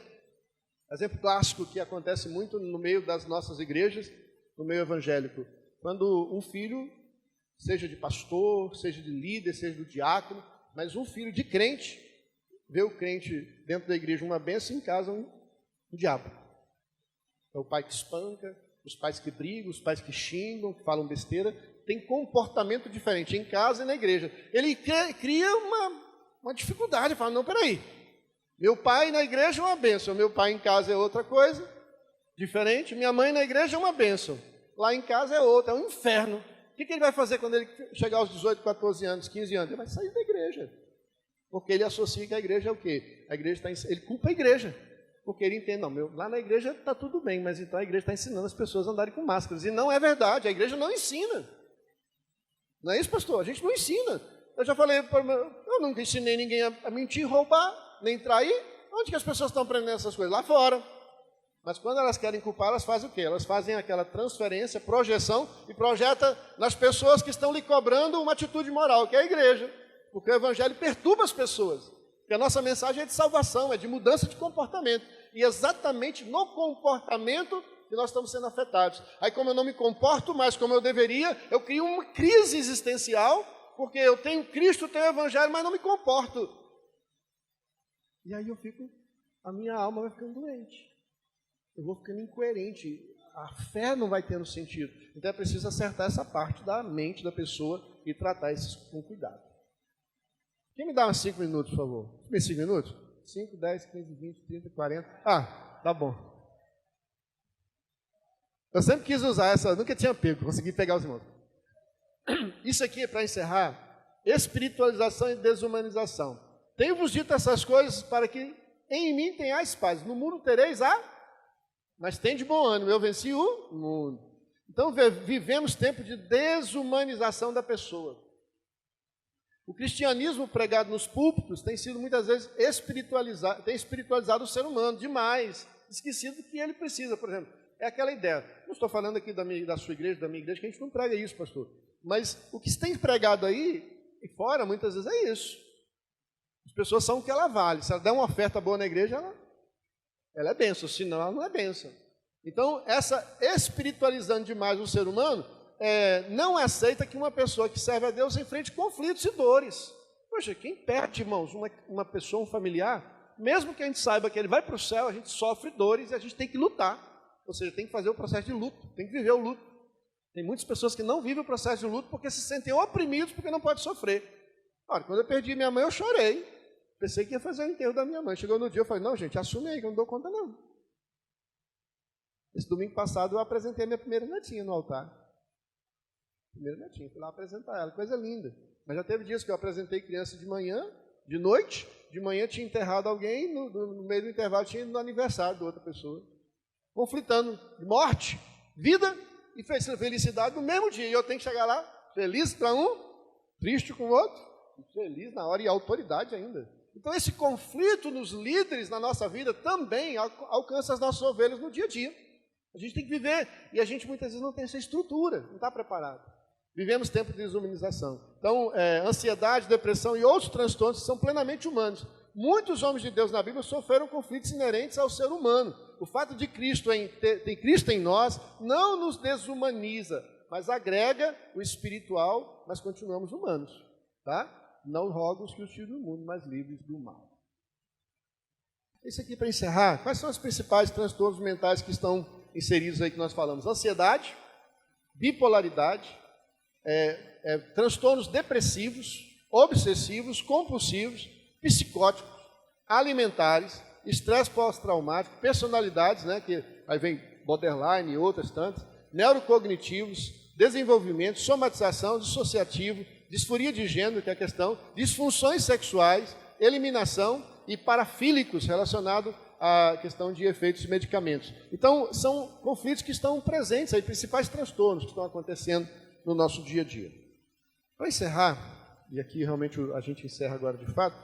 clássico que acontece muito no meio das nossas igrejas, no meio evangélico, quando um filho, seja de pastor, seja de líder, seja do diácono, mas um filho de crente, vê o crente dentro da igreja uma bênção, em casa um diabo. É o pai que espanca, os pais que brigam, os pais que xingam, que falam besteira, tem comportamento diferente em casa e na igreja. Ele cria uma dificuldade, fala, não, peraí, meu pai na igreja é uma bênção, meu pai em casa é outra coisa, diferente, minha mãe na igreja é uma bênção, lá em casa é outra, é um inferno. O que ele vai fazer quando ele chegar aos 18, 14 anos, 15 anos? Ele vai sair da igreja, porque ele associa que a igreja é o quê? A igreja ele culpa a igreja. Porque ele entende, não, lá na igreja está tudo bem, mas então a igreja está ensinando as pessoas a andarem com máscaras. E não é verdade, a igreja não ensina. Não é isso, pastor? A gente não ensina. Eu já falei, eu nunca ensinei ninguém a mentir, roubar, nem trair. Onde que as pessoas estão aprendendo essas coisas? Lá fora. Mas quando elas querem culpar, elas fazem o quê? Elas fazem aquela transferência, projeção, e projeta nas pessoas que estão lhe cobrando uma atitude moral, que é a igreja. Porque o evangelho perturba as pessoas. Porque a nossa mensagem é de salvação, é de mudança de comportamento. E exatamente no comportamento que nós estamos sendo afetados. Aí, como eu não me comporto mais como eu deveria, eu crio uma crise existencial, porque eu tenho Cristo, tenho o Evangelho, mas não me comporto. E aí a minha alma vai ficando doente. Eu vou ficando incoerente. A fé não vai tendo sentido. Então é preciso acertar essa parte da mente da pessoa e tratar isso com cuidado. Quem me dá uns 5 minutos, por favor? 5 minutos? 5, 10, 15, 20, 30, 40. Tá bom. Eu sempre quis usar essa, nunca tinha pego, consegui pegar os irmãos. Isso aqui é para encerrar, espiritualização e desumanização. Tenho-vos dito essas coisas para que em mim tenhais paz. No mundo tereis mas tem de bom ânimo, eu venci o mundo. Então vivemos tempo de desumanização da pessoa. O cristianismo pregado nos púlpitos tem sido muitas vezes tem espiritualizado o ser humano demais, esquecido do que ele precisa. Por exemplo, é aquela ideia, não estou falando aqui da sua igreja, da minha igreja, que a gente não prega isso, pastor, mas o que se tem pregado aí e fora, muitas vezes é isso. As pessoas são o que ela vale. Se ela der uma oferta boa na igreja, ela é bênção, senão ela não é bênção. Então, essa espiritualizando demais o ser humano, não aceita que uma pessoa que serve a Deus enfrente conflitos e dores. Poxa, quem perde, irmãos, uma pessoa, um familiar, mesmo que a gente saiba que ele vai para o céu, a gente sofre dores e a gente tem que lutar. Ou seja, tem que fazer o processo de luto, tem que viver o luto. Tem muitas pessoas que não vivem o processo de luto porque se sentem oprimidos porque não podem sofrer. Olha, quando eu perdi minha mãe, eu chorei. Pensei que ia fazer o enterro da minha mãe. Chegou no dia, eu falei, não, gente, assume aí, que eu não dou conta, não. Esse domingo passado, eu apresentei a minha primeira netinha no altar. Primeira netinha, fui lá apresentar ela, coisa linda. Mas já teve dias que eu apresentei criança de manhã, de noite, de manhã tinha enterrado alguém, no meio do intervalo tinha ido no aniversário de outra pessoa. Conflitando de morte, vida e felicidade no mesmo dia. E eu tenho que chegar lá, feliz para um, triste com o outro, feliz na hora e autoridade ainda. Então esse conflito nos líderes na nossa vida também alcança as nossas ovelhas no dia a dia. A gente tem que viver, e a gente muitas vezes não tem essa estrutura, não está preparado. Vivemos tempo de desumanização. Então, ansiedade, depressão e outros transtornos são plenamente humanos. Muitos homens de Deus na Bíblia sofreram conflitos inerentes ao ser humano. O fato de ter Cristo em nós não nos desumaniza, mas agrega o espiritual, mas continuamos humanos. Tá? Não rogo os que os tirem do mundo, mas livres do mal. Isso aqui para encerrar. Quais são os principais transtornos mentais que estão inseridos aí que nós falamos? Ansiedade, bipolaridade, transtornos depressivos, obsessivos, compulsivos, psicóticos, alimentares, estresse pós-traumático, personalidades, né, que aí vem borderline e outras tantas, neurocognitivos, desenvolvimento, somatização, dissociativo, disforia de gênero, que é a questão, disfunções sexuais, eliminação e parafílicos relacionados à questão de efeitos de medicamentos. Então, são conflitos que estão presentes aí, principais transtornos que estão acontecendo no nosso dia a dia. Para encerrar, e aqui realmente a gente encerra agora de fato,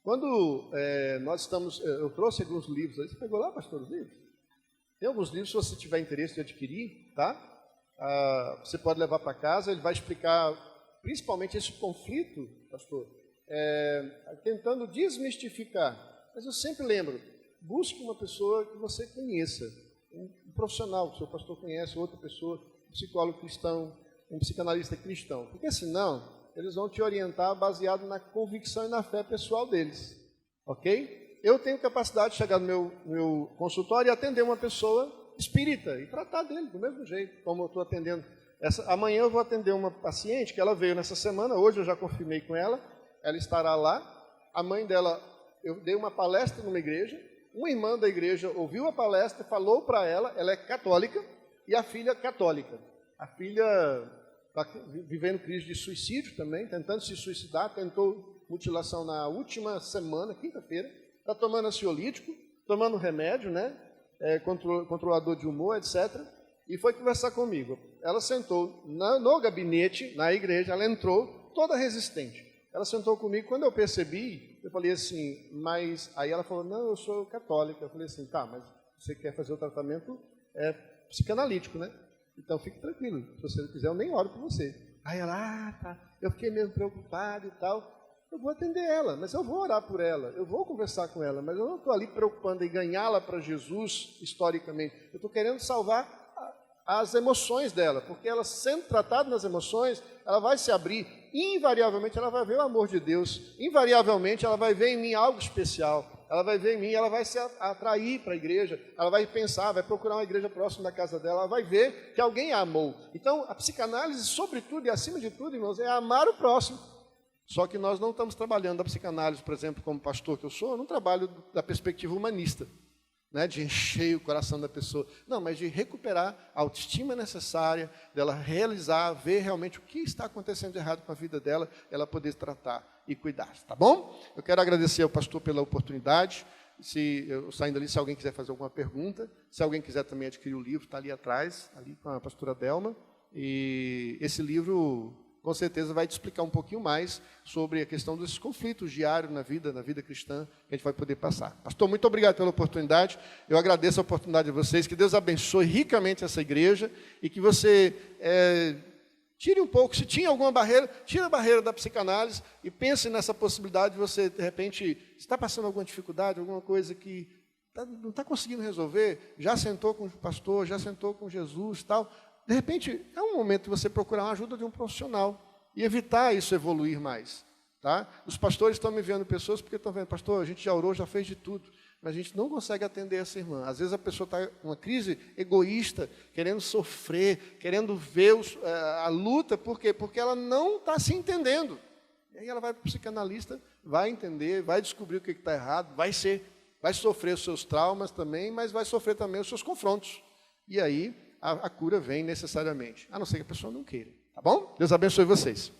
quando nós estamos... Eu trouxe alguns livros aí. Você pegou lá, pastor, os livros? Tem alguns livros, se você tiver interesse de adquirir, tá? Você pode levar para casa, ele vai explicar principalmente esse conflito, pastor, tentando desmistificar. Mas eu sempre lembro, busque uma pessoa que você conheça, um profissional que o seu pastor conhece, outra pessoa, um psicólogo cristão, um psicanalista cristão, porque senão eles vão te orientar baseado na convicção e na fé pessoal deles, ok? Eu tenho capacidade de chegar no meu consultório e atender uma pessoa espírita e tratar dele do mesmo jeito, como eu estou atendendo. Amanhã eu vou atender uma paciente que ela veio nessa semana, hoje eu já confirmei com ela, ela estará lá. A mãe dela, eu dei uma palestra numa igreja, uma irmã da igreja ouviu a palestra, falou para ela é católica, e a filha católica. A filha está vivendo crise de suicídio também, tentando se suicidar, tentou mutilação na última semana, quinta-feira, está tomando ansiolítico, tomando remédio, né? Controlador de humor, etc. E foi conversar comigo. Ela sentou no gabinete, na igreja, ela entrou toda resistente. Ela sentou comigo, quando eu percebi, eu falei assim, mas... Aí ela falou, não, eu sou católica. Eu falei assim, tá, mas você quer fazer o tratamento psicanalítico, né? Então fique tranquilo, se você não quiser, eu nem oro por você. Aí ela, tá, eu fiquei mesmo preocupado e tal. Eu vou atender ela, mas eu vou orar por ela, eu vou conversar com ela, mas eu não estou ali preocupando em ganhá-la para Jesus, historicamente. Eu estou querendo salvar as emoções dela, porque ela, sendo tratada nas emoções, ela vai se abrir, invariavelmente ela vai ver o amor de Deus, invariavelmente ela vai ver em mim algo especial, ela vai ver em mim, ela vai se atrair para a igreja, ela vai pensar, vai procurar uma igreja próxima da casa dela, ela vai ver que alguém a amou. Então, a psicanálise, sobretudo e acima de tudo, irmãos, é amar o próximo. Só que nós não estamos trabalhando a psicanálise, por exemplo, como pastor que eu sou, eu não trabalho da perspectiva humanista, né, de encher o coração da pessoa. Não, mas de recuperar a autoestima necessária, dela realizar, ver realmente o que está acontecendo de errado com a vida dela, ela poder tratar e cuidar, tá bom? Eu quero agradecer ao pastor pela oportunidade. Saindo ali, se alguém quiser fazer alguma pergunta, se alguém quiser também adquirir o livro, está ali atrás, ali com a pastora Delma. E esse livro, com certeza, vai te explicar um pouquinho mais sobre a questão desses conflitos diários na vida cristã, que a gente vai poder passar. Pastor, muito obrigado pela oportunidade. Eu agradeço a oportunidade de vocês. Que Deus abençoe ricamente essa igreja e que você tire um pouco, se tinha alguma barreira, tire a barreira da psicanálise e pense nessa possibilidade de você, de repente, está passando alguma dificuldade, alguma coisa que não está conseguindo resolver, já sentou com o pastor, já sentou com Jesus e tal. De repente, é um momento de você procurar uma ajuda de um profissional e evitar isso evoluir mais. Tá? Os pastores estão me vendo pessoas porque estão vendo, pastor, a gente já orou, já fez de tudo, mas a gente não consegue atender essa irmã. Às vezes a pessoa está com uma crise egoísta, querendo sofrer, querendo ver a luta, por quê? Porque ela não está se entendendo. E aí ela vai para o psicanalista, vai entender, vai descobrir o que está errado, vai sofrer os seus traumas também, mas vai sofrer também os seus confrontos. E aí a cura vem necessariamente, a não ser que a pessoa não queira. Tá bom? Deus abençoe vocês.